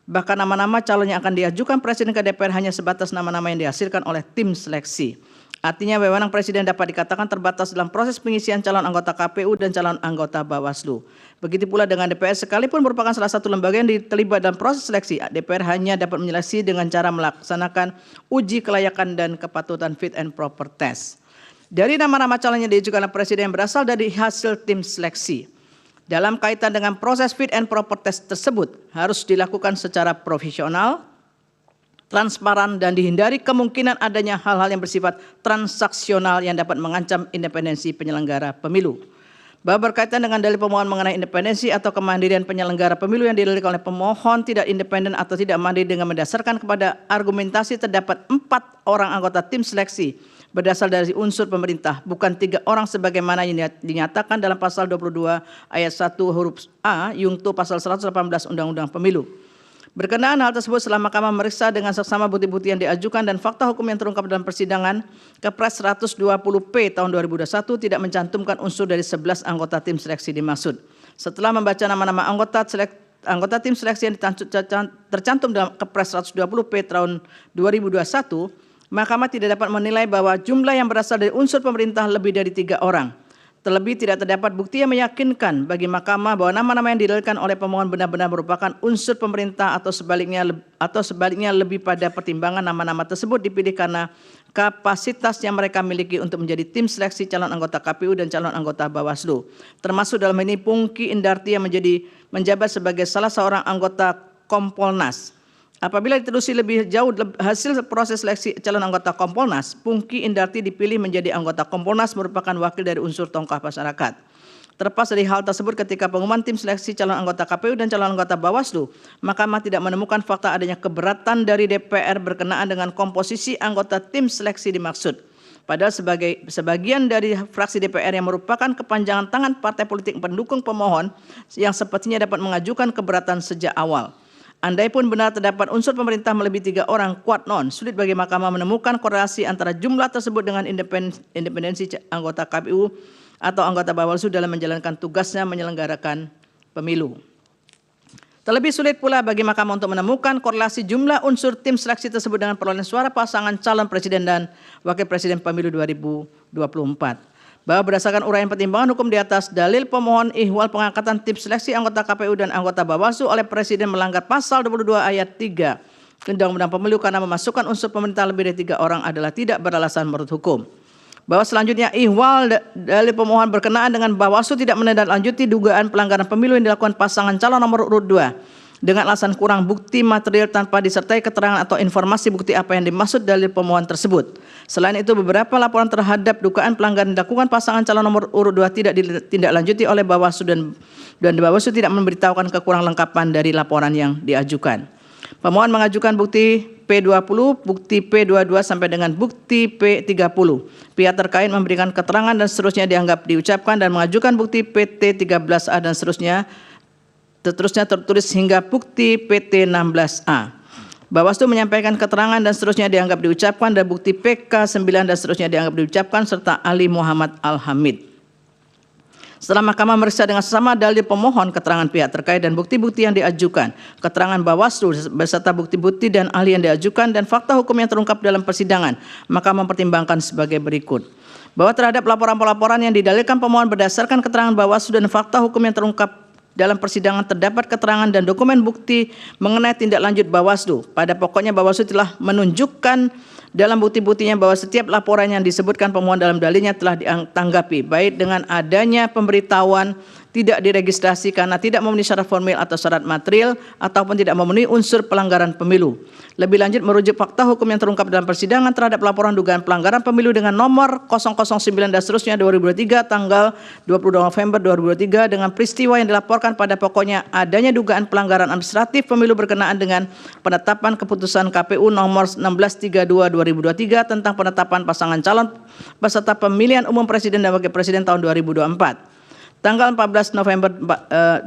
Bahkan nama-nama calon yang akan diajukan presiden ke DPR hanya sebatas nama-nama yang dihasilkan oleh tim seleksi. Artinya wewenang presiden dapat dikatakan terbatas dalam proses pengisian calon anggota KPU dan calon anggota Bawaslu. Begitu pula dengan DPR, sekalipun merupakan salah satu lembaga yang terlibat dalam proses seleksi, DPR hanya dapat menyeleksi dengan cara melaksanakan uji kelayakan dan kepatutan fit and proper test. Dari nama-nama calon yang diajukan oleh presiden berasal dari hasil tim seleksi. Dalam kaitan dengan proses fit and proper test tersebut harus dilakukan secara profesional, transparan, dan dihindari kemungkinan adanya hal-hal yang bersifat transaksional yang dapat mengancam independensi penyelenggara pemilu. Bahwa berkaitan dengan dalil pemohon mengenai independensi atau kemandirian penyelenggara pemilu yang didalilkan oleh pemohon tidak independen atau tidak mandiri dengan mendasarkan kepada argumentasi terdapat 4 orang anggota tim seleksi berdasar dari unsur pemerintah, bukan 3 orang sebagaimana yang dinyatakan dalam pasal 22 ayat 1 huruf A, Yungto pasal 118 Undang-Undang Pemilu. Berkenaan hal tersebut, setelah Mahkamah meriksa dengan seksama bukti-bukti yang diajukan dan fakta hukum yang terungkap dalam persidangan, Kepres 120P tahun 2021 tidak mencantumkan unsur dari 11 anggota tim seleksi dimaksud. Setelah membaca nama-nama anggota tim seleksi yang tercantum dalam Kepres 120P tahun 2021, Mahkamah tidak dapat menilai bahwa jumlah yang berasal dari unsur pemerintah lebih dari 3 orang. Terlebih tidak terdapat bukti yang meyakinkan bagi Mahkamah bahwa nama-nama yang didalilkan oleh pemohon benar-benar merupakan unsur pemerintah atau sebaliknya lebih pada pertimbangan nama-nama tersebut dipilih karena kapasitas yang mereka miliki untuk menjadi tim seleksi calon anggota KPU dan calon anggota Bawaslu. Termasuk dalam ini Pungki Indarti yang menjabat sebagai salah seorang anggota Kompolnas. Apabila ditelusuri lebih jauh hasil proses seleksi calon anggota Kompolnas, Pungki Indarti dipilih menjadi anggota Kompolnas merupakan wakil dari unsur tokoh masyarakat. Terlepas dari hal tersebut, ketika pengumuman tim seleksi calon anggota KPU dan calon anggota Bawaslu, Mahkamah tidak menemukan fakta adanya keberatan dari DPR berkenaan dengan komposisi anggota tim seleksi dimaksud. Padahal sebagian dari fraksi DPR yang merupakan kepanjangan tangan partai politik pendukung pemohon yang sepertinya dapat mengajukan keberatan sejak awal. Andaipun benar terdapat unsur pemerintah melebihi 3 orang, kuat non, sulit bagi Mahkamah menemukan korelasi antara jumlah tersebut dengan independensi anggota KPU atau anggota Bawaslu dalam menjalankan tugasnya menyelenggarakan pemilu. Terlebih sulit pula bagi Mahkamah untuk menemukan korelasi jumlah unsur tim seleksi tersebut dengan perolehan suara pasangan calon presiden dan wakil presiden pemilu 2024. Bahwa berdasarkan uraian pertimbangan hukum di atas, dalil pemohon ihwal pengangkatan tim seleksi anggota KPU dan anggota Bawaslu oleh presiden melanggar pasal 22 ayat 3 Undang-Undang Pemilu karena memasukkan unsur pemerintah lebih dari 3 orang adalah tidak beralasan menurut hukum. Bahwa selanjutnya ihwal dalil pemohon berkenaan dengan Bawaslu tidak menindaklanjuti dugaan pelanggaran pemilu yang dilakukan pasangan calon nomor urut 2 dengan alasan kurang bukti material tanpa disertai keterangan atau informasi bukti apa yang dimaksud dalil pemohon tersebut. Selain itu, beberapa laporan terhadap dugaan pelanggaran dilakukan pasangan calon nomor urut 2 tidak ditindaklanjuti oleh Bawaslu dan Bawaslu tidak memberitahukan kekurang lengkapan dari laporan yang diajukan. Pemohon mengajukan bukti P20, bukti P22 sampai dengan bukti P30. Pihak terkait memberikan keterangan dan seterusnya dianggap diucapkan dan mengajukan bukti PT 13A dan seterusnya tertulis hingga bukti PT 16A. Bawaslu menyampaikan keterangan dan seterusnya dianggap diucapkan dan bukti PK 9 dan seterusnya dianggap diucapkan serta Ali Muhammad Al-Hamid. Setelah Mahkamah memeriksa dengan sesama dalil pemohon, keterangan pihak terkait dan bukti-bukti yang diajukan, keterangan Bawaslu beserta bukti-bukti dan ahli yang diajukan dan fakta hukum yang terungkap dalam persidangan, maka mempertimbangkan sebagai berikut. Bahwa terhadap laporan-laporan yang didalilkan pemohon berdasarkan keterangan Bawaslu dan fakta hukum yang terungkap dalam persidangan terdapat keterangan dan dokumen bukti mengenai tindak lanjut Bawaslu. Pada pokoknya Bawaslu telah menunjukkan dalam bukti-buktinya bahwa setiap laporan yang disebutkan pemohon dalam dalilnya telah ditanggapi, baik dengan adanya pemberitahuan tidak diregistrasi karena tidak memenuhi syarat formil atau syarat material ataupun tidak memenuhi unsur pelanggaran pemilu. Lebih lanjut merujuk fakta hukum yang terungkap dalam persidangan terhadap laporan dugaan pelanggaran pemilu dengan nomor 009 dan seterusnya 2023 tanggal 22 November 2023 dengan peristiwa yang dilaporkan pada pokoknya adanya dugaan pelanggaran administratif pemilu berkenaan dengan penetapan keputusan KPU nomor 1632 2023 tentang penetapan pasangan calon peserta pemilihan umum presiden dan wakil presiden tahun 2024. Tanggal 14 November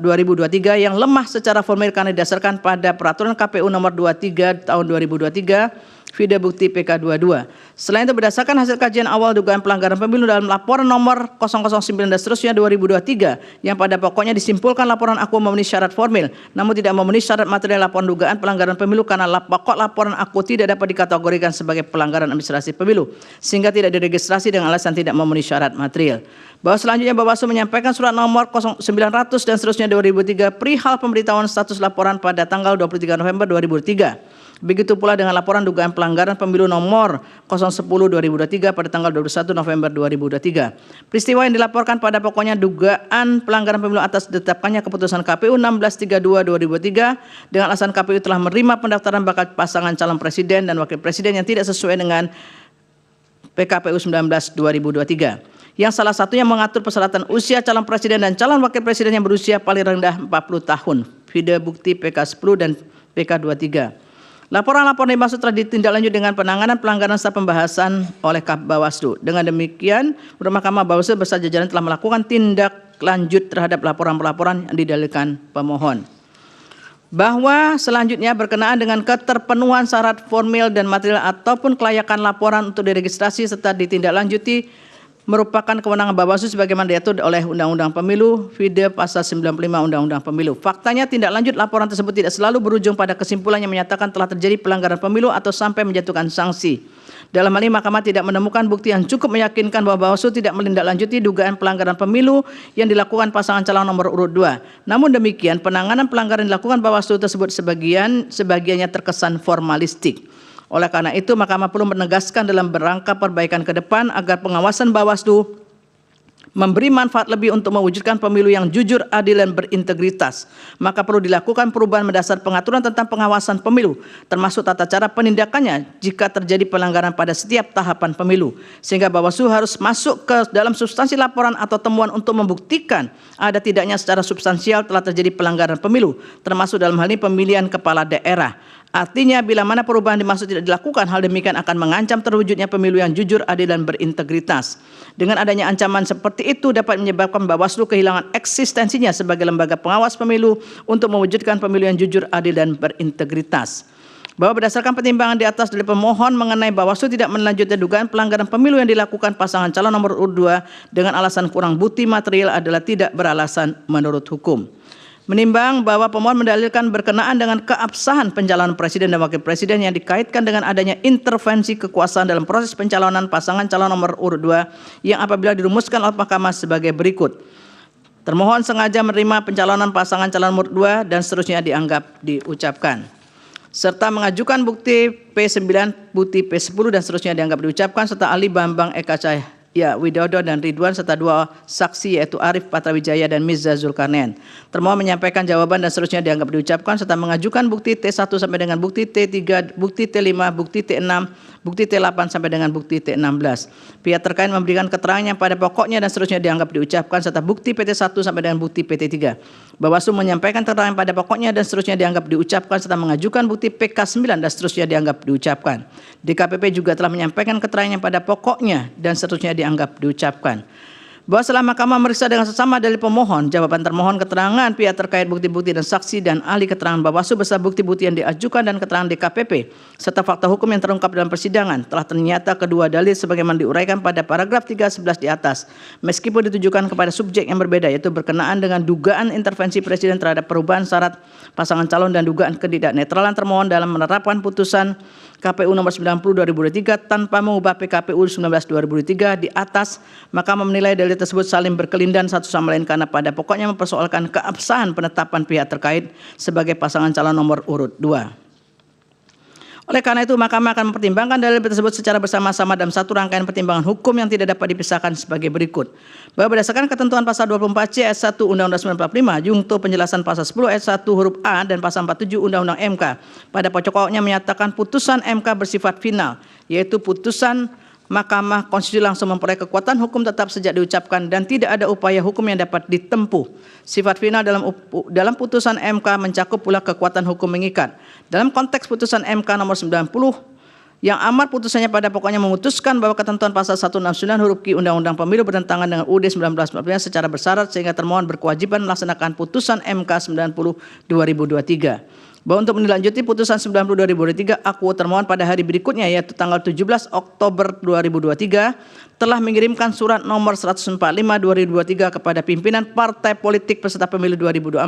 2023 yang lemah secara formil karena didasarkan pada peraturan KPU nomor 23 tahun 2023, video bukti PK22. Selain itu berdasarkan hasil kajian awal dugaan pelanggaran pemilu dalam laporan nomor 009 dan seterusnya 2023 yang pada pokoknya disimpulkan laporan aku memenuhi syarat formil namun tidak memenuhi syarat material laporan dugaan pelanggaran pemilu karena pokok laporan aku tidak dapat dikategorikan sebagai pelanggaran administrasi pemilu sehingga tidak diregistrasi dengan alasan tidak memenuhi syarat material. Bahwa selanjutnya Bawaslu menyampaikan surat nomor 900 dan seterusnya 2003 perihal pemberitahuan status laporan pada tanggal 23 November 2003. Begitu pula dengan laporan dugaan pelanggaran pemilu nomor 010/2023 pada tanggal 21 November 2023. Peristiwa yang dilaporkan pada pokoknya dugaan pelanggaran pemilu atas ditetapkannya keputusan KPU 1632/2023 dengan alasan KPU telah menerima pendaftaran bakal pasangan calon presiden dan wakil presiden yang tidak sesuai dengan PKPU 19/2023. Yang salah satunya mengatur persyaratan usia calon presiden dan calon wakil presiden yang berusia paling rendah 40 tahun. Video bukti PK 10 dan PK 23. Laporan-laporan dimaksud telah ditindaklanjut dengan penanganan pelanggaran serta pembahasan oleh Bawaslu. Dengan demikian, menurut Mahkamah Bawaslu beserta jajaran telah melakukan tindak lanjut terhadap laporan-laporan yang didalilkan pemohon. Bahwa selanjutnya berkenaan dengan keterpenuhan syarat formil dan material ataupun kelayakan laporan untuk diregistrasi serta ditindaklanjuti merupakan kewenangan Bawaslu sebagaimana diatur oleh Undang-Undang Pemilu, video pasal 95 Undang-Undang Pemilu. Faktanya tindak lanjut laporan tersebut tidak selalu berujung pada kesimpulan yang menyatakan telah terjadi pelanggaran pemilu atau sampai menjatuhkan sanksi. Dalam hal ini Mahkamah tidak menemukan bukti yang cukup meyakinkan bahwa Bawaslu tidak menindaklanjuti dugaan pelanggaran pemilu yang dilakukan pasangan calon nomor urut 2. Namun demikian, penanganan pelanggaran yang dilakukan Bawaslu tersebut sebagiannya terkesan formalistik. Oleh karena itu, Mahkamah perlu menegaskan dalam berangka perbaikan ke depan agar pengawasan Bawaslu memberi manfaat lebih untuk mewujudkan pemilu yang jujur, adil, dan berintegritas. Maka perlu dilakukan perubahan mendasar pengaturan tentang pengawasan pemilu, termasuk tata cara penindakannya jika terjadi pelanggaran pada setiap tahapan pemilu. Sehingga Bawaslu harus masuk ke dalam substansi laporan atau temuan untuk membuktikan ada tidaknya secara substansial telah terjadi pelanggaran pemilu, termasuk dalam hal ini pemilihan kepala daerah. Artinya bila mana perubahan dimaksud tidak dilakukan, hal demikian akan mengancam terwujudnya pemilu yang jujur, adil, dan berintegritas. Dengan adanya ancaman seperti itu dapat menyebabkan Bawaslu kehilangan eksistensinya sebagai lembaga pengawas pemilu untuk mewujudkan pemilu yang jujur, adil, dan berintegritas. Bahwa berdasarkan pertimbangan di atas dari pemohon mengenai Bawaslu tidak melanjutkan dugaan pelanggaran pemilu yang dilakukan pasangan calon nomor urut 2 dengan alasan kurang bukti material adalah tidak beralasan menurut hukum. Menimbang bahwa pemohon mendalilkan berkenaan dengan keabsahan pencalonan presiden dan wakil presiden yang dikaitkan dengan adanya intervensi kekuasaan dalam proses pencalonan pasangan calon nomor urut 2 yang apabila dirumuskan oleh Mahkamah sebagai berikut. Termohon sengaja menerima pencalonan pasangan calon nomor 2 dan seterusnya dianggap diucapkan. Serta mengajukan bukti P9, bukti P10 dan seterusnya dianggap diucapkan serta ahli Bambang Eka Widodo dan Ridwan serta 2 saksi yaitu Arif Patrawijaya dan Mirza Zulkarnain. Termohon menyampaikan jawaban dan seterusnya dianggap diucapkan serta mengajukan bukti T1 sampai dengan bukti T3, bukti T5, bukti T6, bukti T8 sampai dengan bukti T16. Pihak terkait memberikan keterangan yang pada pokoknya dan seterusnya dianggap diucapkan serta bukti PT1 sampai dengan bukti PT3. Bawaslu menyampaikan keterangan pada pokoknya dan seterusnya dianggap diucapkan serta mengajukan bukti PK9 dan seterusnya dianggap diucapkan. DKPP juga telah menyampaikan keterangan yang pada pokoknya dan seterusnya dianggap diucapkan. Bahwa setelah Mahkamah meriksa dengan sesama dalil pemohon, jawaban termohon, keterangan pihak terkait, bukti-bukti dan saksi dan ahli keterangan Bawaslu beserta bukti-bukti yang diajukan dan keterangan DKPP serta fakta hukum yang terungkap dalam persidangan telah ternyata kedua dalil sebagaimana diuraikan pada paragraf 311 di atas meskipun ditujukan kepada subjek yang berbeda yaitu berkenaan dengan dugaan intervensi presiden terhadap perubahan syarat pasangan calon dan dugaan ketidaknetralan termohon dalam menerapkan putusan KPU nomor 90 2023 tanpa mengubah PKPU 19 2023 di atas, Mahkamah menilai dalil tersebut saling berkelindan satu sama lain karena pada pokoknya mempersoalkan keabsahan penetapan pihak terkait sebagai pasangan calon nomor urut 2. Oleh karena itu, Mahkamah akan mempertimbangkan dalil tersebut secara bersama-sama dalam satu rangkaian pertimbangan hukum yang tidak dapat dipisahkan sebagai berikut. Bahwa berdasarkan ketentuan pasal 24C ayat 1 Undang-Undang 945, jungto penjelasan pasal 10 ayat 1 huruf A dan pasal 47 Undang-Undang MK, pada pokoknya menyatakan putusan MK bersifat final, yaitu putusan Mahkamah Konstitusi langsung memperoleh kekuatan hukum tetap sejak diucapkan dan tidak ada upaya hukum yang dapat ditempuh. Sifat final dalam putusan MK mencakup pula kekuatan hukum mengikat. Dalam konteks putusan MK nomor 90 yang amar putusannya pada pokoknya memutuskan bahwa ketentuan pasal 169 huruf Q Undang-Undang Pemilu bertentangan dengan UUD 1945 secara bersyarat sehingga termohon berkewajiban melaksanakan putusan MK 90 2023. Bahwa untuk menindaklanjuti putusan 90 2023, aku termohon pada hari berikutnya yaitu tanggal 17 Oktober 2023 telah mengirimkan surat nomor 145 2023 kepada pimpinan partai politik peserta pemilu 2024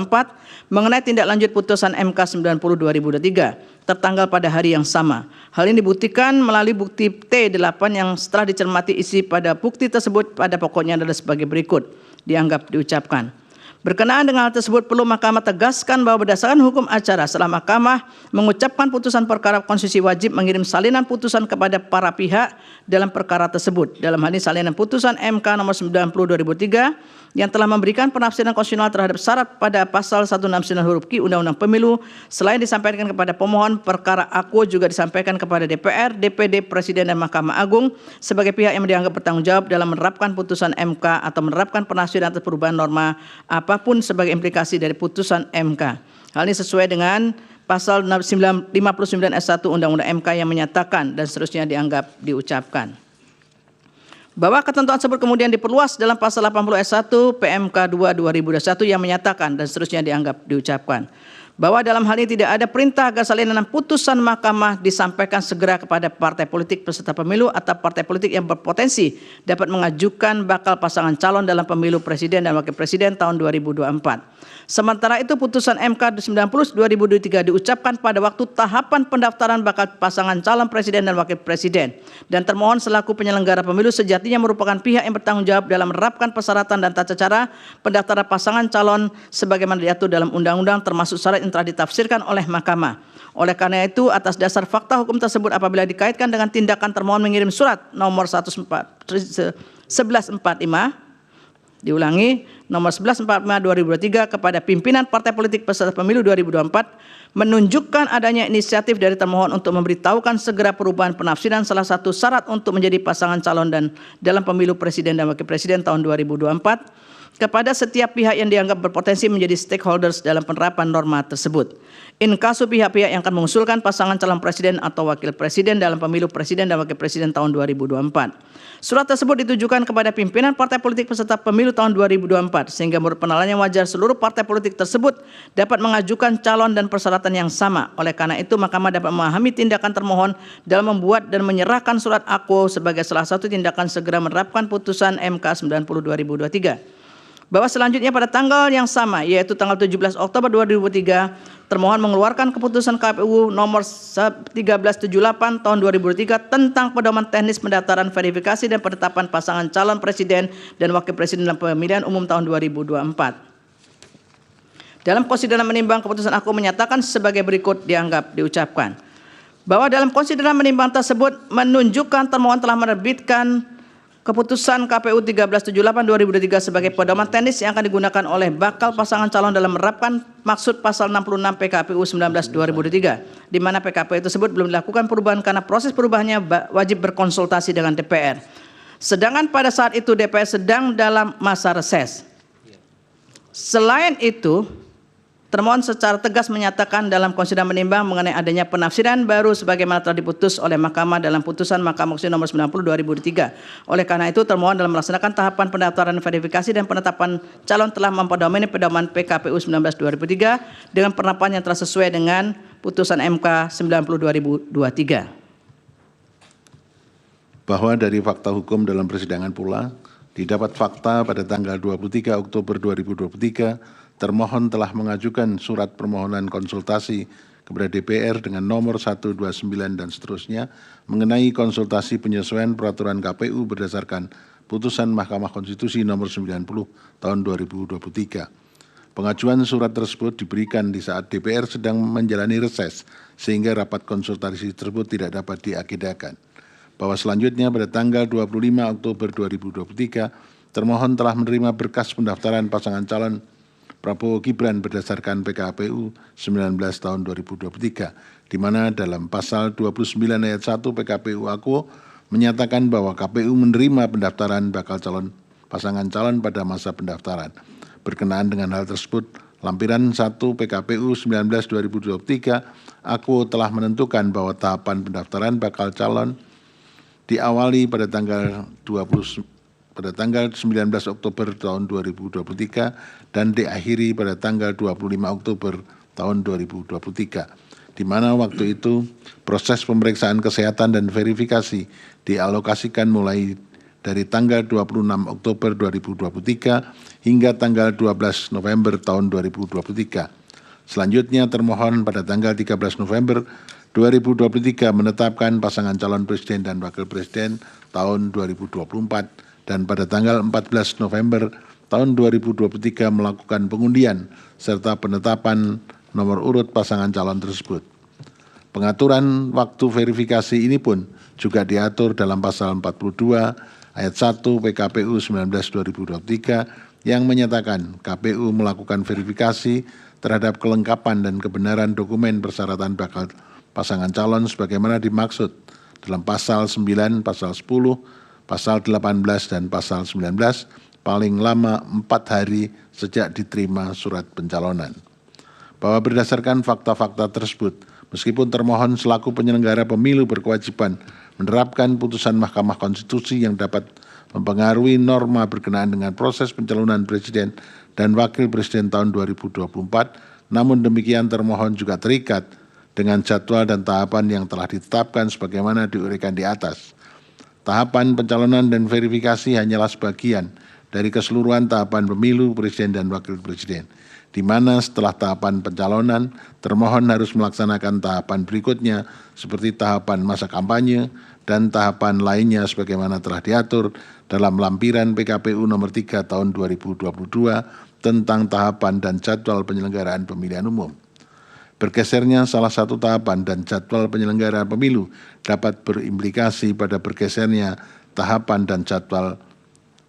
mengenai tindak lanjut putusan MK 90 2023 tertanggal pada hari yang sama. Hal ini dibuktikan melalui bukti T8 yang setelah dicermati isi pada bukti tersebut pada pokoknya adalah sebagai berikut dianggap diucapkan. Berkenaan dengan hal tersebut perlu Mahkamah tegaskan bahwa berdasarkan hukum acara setelah Mahkamah mengucapkan putusan perkara konstitusi wajib mengirim salinan putusan kepada para pihak dalam perkara tersebut. Dalam hal ini salinan putusan MK nomor 90 2003 yang telah memberikan penafsiran konstitusional terhadap syarat pada pasal 169 huruf Q Undang-Undang Pemilu selain disampaikan kepada pemohon perkara aku juga disampaikan kepada DPR, DPD, Presiden dan Mahkamah Agung sebagai pihak yang dianggap bertanggung jawab dalam menerapkan putusan MK atau menerapkan penafsiran atas perubahan norma apapun sebagai implikasi dari putusan MK. Hal ini sesuai dengan pasal 59 ayat 1 Undang-Undang MK yang menyatakan dan seterusnya dianggap diucapkan. Bahwa ketentuan tersebut kemudian diperluas dalam pasal 80 ayat 1 PMK 2 2021 yang menyatakan dan seterusnya dianggap diucapkan. Bahwa dalam hal ini tidak ada perintah agar salinan putusan Mahkamah disampaikan segera kepada partai politik peserta pemilu atau partai politik yang berpotensi dapat mengajukan bakal pasangan calon dalam pemilu presiden dan wakil presiden tahun 2024. Sementara itu putusan MK 90 2023 diucapkan pada waktu tahapan pendaftaran bakal pasangan calon presiden dan wakil presiden dan termohon selaku penyelenggara pemilu sejatinya merupakan pihak yang bertanggung jawab dalam menerapkan persyaratan dan tata cara pendaftaran pasangan calon sebagaimana diatur dalam undang-undang termasuk syarat yang telah ditafsirkan oleh Mahkamah. Oleh karena itu, atas dasar fakta hukum tersebut apabila dikaitkan dengan tindakan termohon mengirim surat nomor 1145, diulangi, nomor 1145/2023 kepada pimpinan partai politik peserta pemilu 2024 menunjukkan adanya inisiatif dari termohon untuk memberitahukan segera perubahan penafsiran salah satu syarat untuk menjadi pasangan calon dan dalam pemilu presiden dan wakil presiden tahun 2024 kepada setiap pihak yang dianggap berpotensi menjadi stakeholders dalam penerapan norma tersebut. In kasu pihak-pihak yang akan mengusulkan pasangan calon presiden atau wakil presiden dalam pemilu presiden dan wakil presiden tahun 2024. Surat tersebut ditujukan kepada pimpinan partai politik peserta pemilu tahun 2024 sehingga menurut penilaian wajar seluruh partai politik tersebut dapat mengajukan calon dan persyaratan yang sama. Oleh karena itu Mahkamah dapat memahami tindakan termohon dalam membuat dan menyerahkan surat aku sebagai salah satu tindakan segera menerapkan putusan MK 90 2023. Bahwa selanjutnya pada tanggal yang sama yaitu tanggal 17 Oktober 2023 termohon mengeluarkan keputusan KPU nomor 1378 tahun 2023 tentang pedoman teknis pendaftaran verifikasi dan penetapan pasangan calon presiden dan wakil presiden dalam pemilihan umum tahun 2024. Dalam konsideran menimbang keputusan aku menyatakan sebagai berikut dianggap diucapkan. Bahwa dalam konsideran menimbang tersebut menunjukkan termohon telah menerbitkan Keputusan KPU 1378/2003 sebagai pedoman teknis yang akan digunakan oleh bakal pasangan calon dalam menerapkan maksud pasal 66 PKPU 19/2003, di mana PKPU tersebut belum dilakukan perubahan karena proses perubahannya wajib berkonsultasi dengan DPR. Sedangkan pada saat itu DPR sedang dalam masa reses. Selain itu, termohon secara tegas menyatakan dalam konsideran menimbang mengenai adanya penafsiran baru sebagaimana telah diputus oleh Mahkamah dalam putusan Mahkamah Konstitusi nomor 90/2003. Oleh karena itu, termohon dalam melaksanakan tahapan pendaftaran verifikasi dan penetapan calon telah mempedomani pedoman PKPU 19/2003 dengan penerapan yang telah sesuai dengan putusan MK 90/2023. Bahwa dari fakta hukum dalam persidangan pula, didapat fakta pada tanggal 23 Oktober 2023, termohon telah mengajukan surat permohonan konsultasi kepada DPR dengan nomor 129 dan seterusnya mengenai konsultasi penyesuaian peraturan KPU berdasarkan putusan Mahkamah Konstitusi nomor 90 tahun 2023. Pengajuan surat tersebut diberikan di saat DPR sedang menjalani reses sehingga rapat konsultasi tersebut tidak dapat diagendakan. Bahwa selanjutnya pada tanggal 25 Oktober 2023, termohon telah menerima berkas pendaftaran pasangan calon Prabowo Gibran berdasarkan PKPU 19 tahun 2023, di mana dalam pasal 29 ayat 1 PKPU Aku menyatakan bahwa KPU menerima pendaftaran bakal calon pasangan calon pada masa pendaftaran. Berkenaan dengan hal tersebut, lampiran 1 PKPU 19 2023, Aku telah menentukan bahwa tahapan pendaftaran bakal calon diawali pada tanggal 19 Oktober tahun 2023 dan diakhiri pada tanggal 25 Oktober tahun 2023, di mana waktu itu proses pemeriksaan kesehatan dan verifikasi dialokasikan mulai dari tanggal 26 Oktober 2023 hingga tanggal 12 November tahun 2023. Selanjutnya termohon pada tanggal 13 November 2023 menetapkan pasangan calon presiden dan wakil presiden tahun 2024 dan pada tanggal 14 November tahun 2023 melakukan pengundian serta penetapan nomor urut pasangan calon tersebut. Pengaturan waktu verifikasi ini pun juga diatur dalam pasal 42 ayat 1 PKPU 19 2023 yang menyatakan KPU melakukan verifikasi terhadap kelengkapan dan kebenaran dokumen persyaratan bakal pasangan calon sebagaimana dimaksud dalam pasal 9, pasal 10, pasal 18 dan pasal 19 paling lama 4 hari sejak diterima surat pencalonan. Bahwa berdasarkan fakta-fakta tersebut, meskipun termohon selaku penyelenggara pemilu berkewajiban menerapkan putusan Mahkamah Konstitusi yang dapat mempengaruhi norma berkenaan dengan proses pencalonan presiden dan wakil presiden tahun 2024, namun demikian termohon juga terikat dengan jadwal dan tahapan yang telah ditetapkan sebagaimana diuraikan di atas. Tahapan pencalonan dan verifikasi hanyalah sebagian dari keseluruhan tahapan pemilu presiden dan wakil presiden, di mana setelah tahapan pencalonan, termohon harus melaksanakan tahapan berikutnya seperti tahapan masa kampanye dan tahapan lainnya sebagaimana telah diatur dalam lampiran PKPU nomor 3 tahun 2022 tentang tahapan dan jadwal penyelenggaraan pemilihan umum. Bergesernya salah satu tahapan dan jadwal penyelenggaraan pemilu dapat berimplikasi pada bergesernya tahapan dan jadwal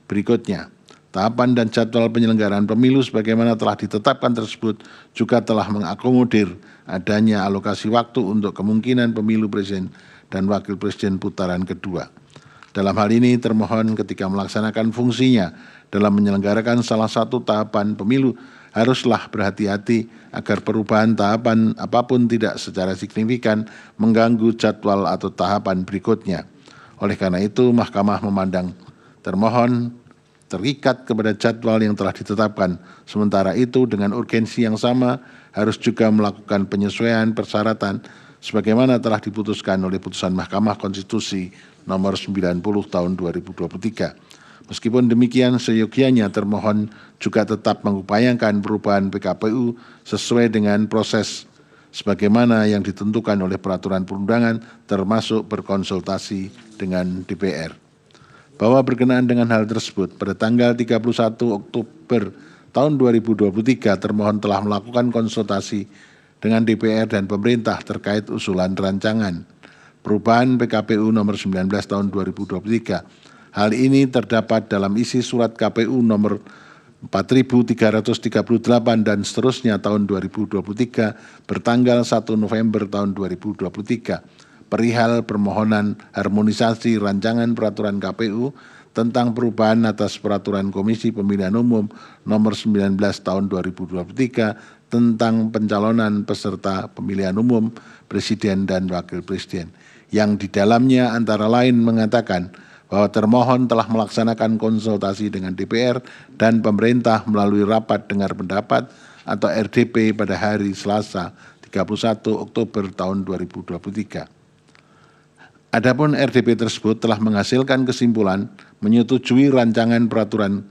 berikutnya. Tahapan dan jadwal penyelenggaraan pemilu sebagaimana telah ditetapkan tersebut juga telah mengakomodir adanya alokasi waktu untuk kemungkinan pemilu presiden dan wakil presiden putaran kedua. Dalam hal ini termohon ketika melaksanakan fungsinya dalam menyelenggarakan salah satu tahapan pemilu haruslah berhati-hati agar perubahan tahapan apapun tidak secara signifikan mengganggu jadwal atau tahapan berikutnya. Oleh karena itu, Mahkamah memandang termohon terikat kepada jadwal yang telah ditetapkan. Sementara itu, dengan urgensi yang sama, harus juga melakukan penyesuaian persyaratan sebagaimana telah diputuskan oleh putusan Mahkamah Konstitusi nomor 90 tahun 2023. Meskipun demikian, seyogianya termohon juga tetap mengupayakan perubahan PKPU sesuai dengan proses sebagaimana yang ditentukan oleh peraturan perundangan termasuk berkonsultasi dengan DPR. Bahwa berkenaan dengan hal tersebut, pada tanggal 31 Oktober tahun 2023 termohon telah melakukan konsultasi dengan DPR dan pemerintah terkait usulan rancangan perubahan PKPU nomor 19 tahun 2023. Hal ini terdapat dalam isi surat KPU nomor 4.338 dan seterusnya tahun 2023 bertanggal 1 November tahun 2023 perihal permohonan harmonisasi rancangan peraturan KPU tentang perubahan atas peraturan Komisi Pemilihan Umum nomor 19 tahun 2023 tentang pencalonan peserta pemilihan umum presiden dan wakil presiden, yang di dalamnya antara lain mengatakan bahwa termohon telah melaksanakan konsultasi dengan DPR dan pemerintah melalui rapat dengar pendapat atau RDP pada hari Selasa 31 Oktober tahun 2023. Adapun RDP tersebut telah menghasilkan kesimpulan menyetujui rancangan peraturan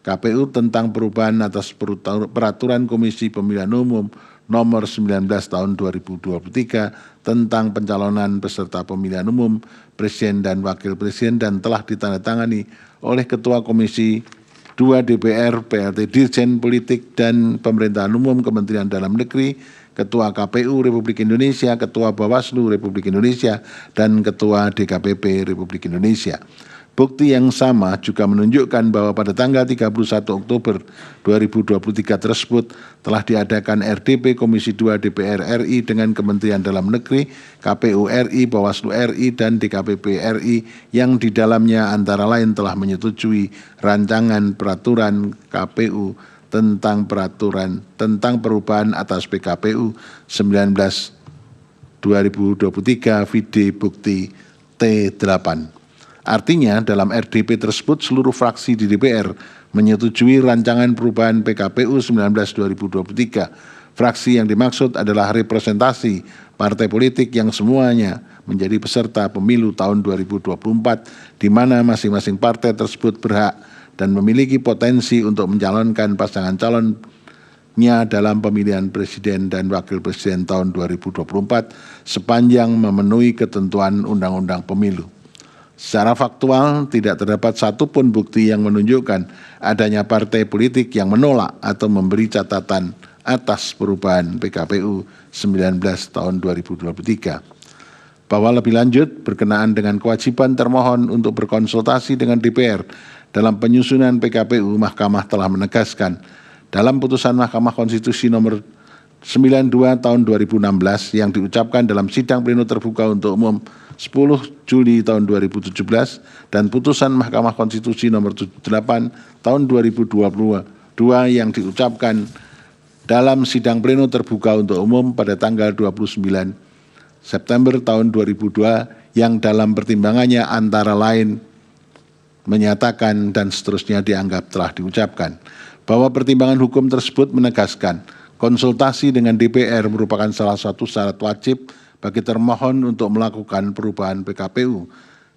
KPU tentang perubahan atas peraturan Komisi Pemilihan Umum nomor 19 tahun 2023 tentang pencalonan peserta pemilihan umum presiden dan wakil presiden dan telah ditandatangani oleh Ketua Komisi 2 DPR, PLT Dirjen Politik dan Pemerintahan Umum Kementerian Dalam Negeri, Ketua KPU Republik Indonesia, Ketua Bawaslu Republik Indonesia, dan Ketua DKPP Republik Indonesia. Bukti yang sama juga menunjukkan bahwa pada tanggal 31 Oktober 2023 tersebut telah diadakan RDP Komisi 2 DPR RI dengan Kementerian Dalam Negeri, KPU RI, Bawaslu RI, dan DKPP RI yang di dalamnya antara lain telah menyetujui rancangan peraturan KPU tentang perubahan atas PKPU 19/2023 vide bukti T8. Artinya dalam RDP tersebut seluruh fraksi di DPR menyetujui rancangan perubahan PKPU 19/2023. Fraksi yang dimaksud adalah representasi partai politik yang semuanya menjadi peserta pemilu tahun 2024, di mana masing-masing partai tersebut berhak dan memiliki potensi untuk mencalonkan pasangan calonnya dalam pemilihan presiden dan wakil presiden tahun 2024 sepanjang memenuhi ketentuan Undang-Undang Pemilu. Secara faktual, tidak terdapat satupun bukti yang menunjukkan adanya partai politik yang menolak atau memberi catatan atas perubahan PKPU 19 tahun 2023. Bahwa lebih lanjut, berkenaan dengan kewajiban termohon untuk berkonsultasi dengan DPR dalam penyusunan PKPU, Mahkamah telah menegaskan dalam putusan Mahkamah Konstitusi nomor 92 tahun 2016 yang diucapkan dalam sidang pleno terbuka untuk umum 10 Juli tahun 2017 dan putusan Mahkamah Konstitusi nomor 78 tahun 2022 yang diucapkan dalam sidang pleno terbuka untuk umum pada tanggal 29 September tahun 2002 yang dalam pertimbangannya antara lain menyatakan dan seterusnya dianggap telah diucapkan bahwa pertimbangan hukum tersebut menegaskan konsultasi dengan DPR merupakan salah satu syarat wajib bagi termohon untuk melakukan perubahan PKPU,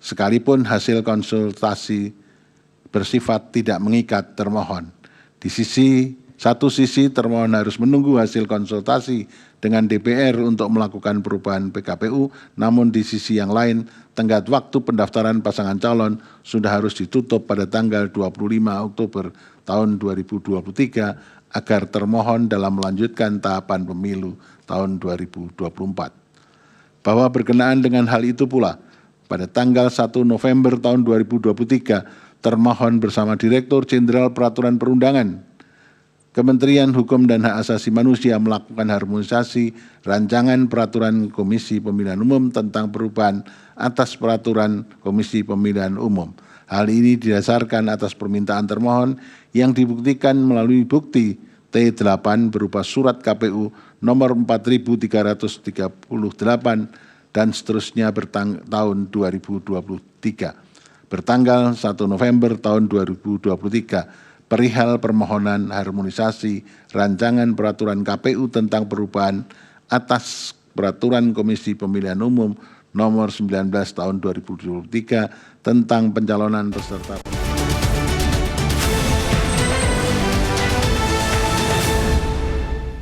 sekalipun hasil konsultasi bersifat tidak mengikat termohon. Di satu sisi termohon harus menunggu hasil konsultasi dengan DPR untuk melakukan perubahan PKPU, namun di sisi yang lain tenggat waktu pendaftaran pasangan calon sudah harus ditutup pada tanggal 25 Oktober tahun 2023 agar termohon dalam melanjutkan tahapan pemilu tahun 2024. Bahwa berkenaan dengan hal itu pula, pada tanggal 1 November tahun 2023, termohon bersama Direktur Jenderal Peraturan Perundangan, Kementerian Hukum dan Hak Asasi Manusia melakukan harmonisasi rancangan peraturan Komisi Pemilihan Umum tentang perubahan atas peraturan Komisi Pemilihan Umum. Hal ini didasarkan atas permintaan termohon yang dibuktikan melalui bukti T8 berupa surat KPU nomor 4.338 dan seterusnya tahun 2023. Bertanggal 1 November tahun 2023 perihal permohonan harmonisasi rancangan peraturan KPU tentang perubahan atas peraturan Komisi Pemilihan Umum nomor 19 tahun 2023 tentang pencalonan peserta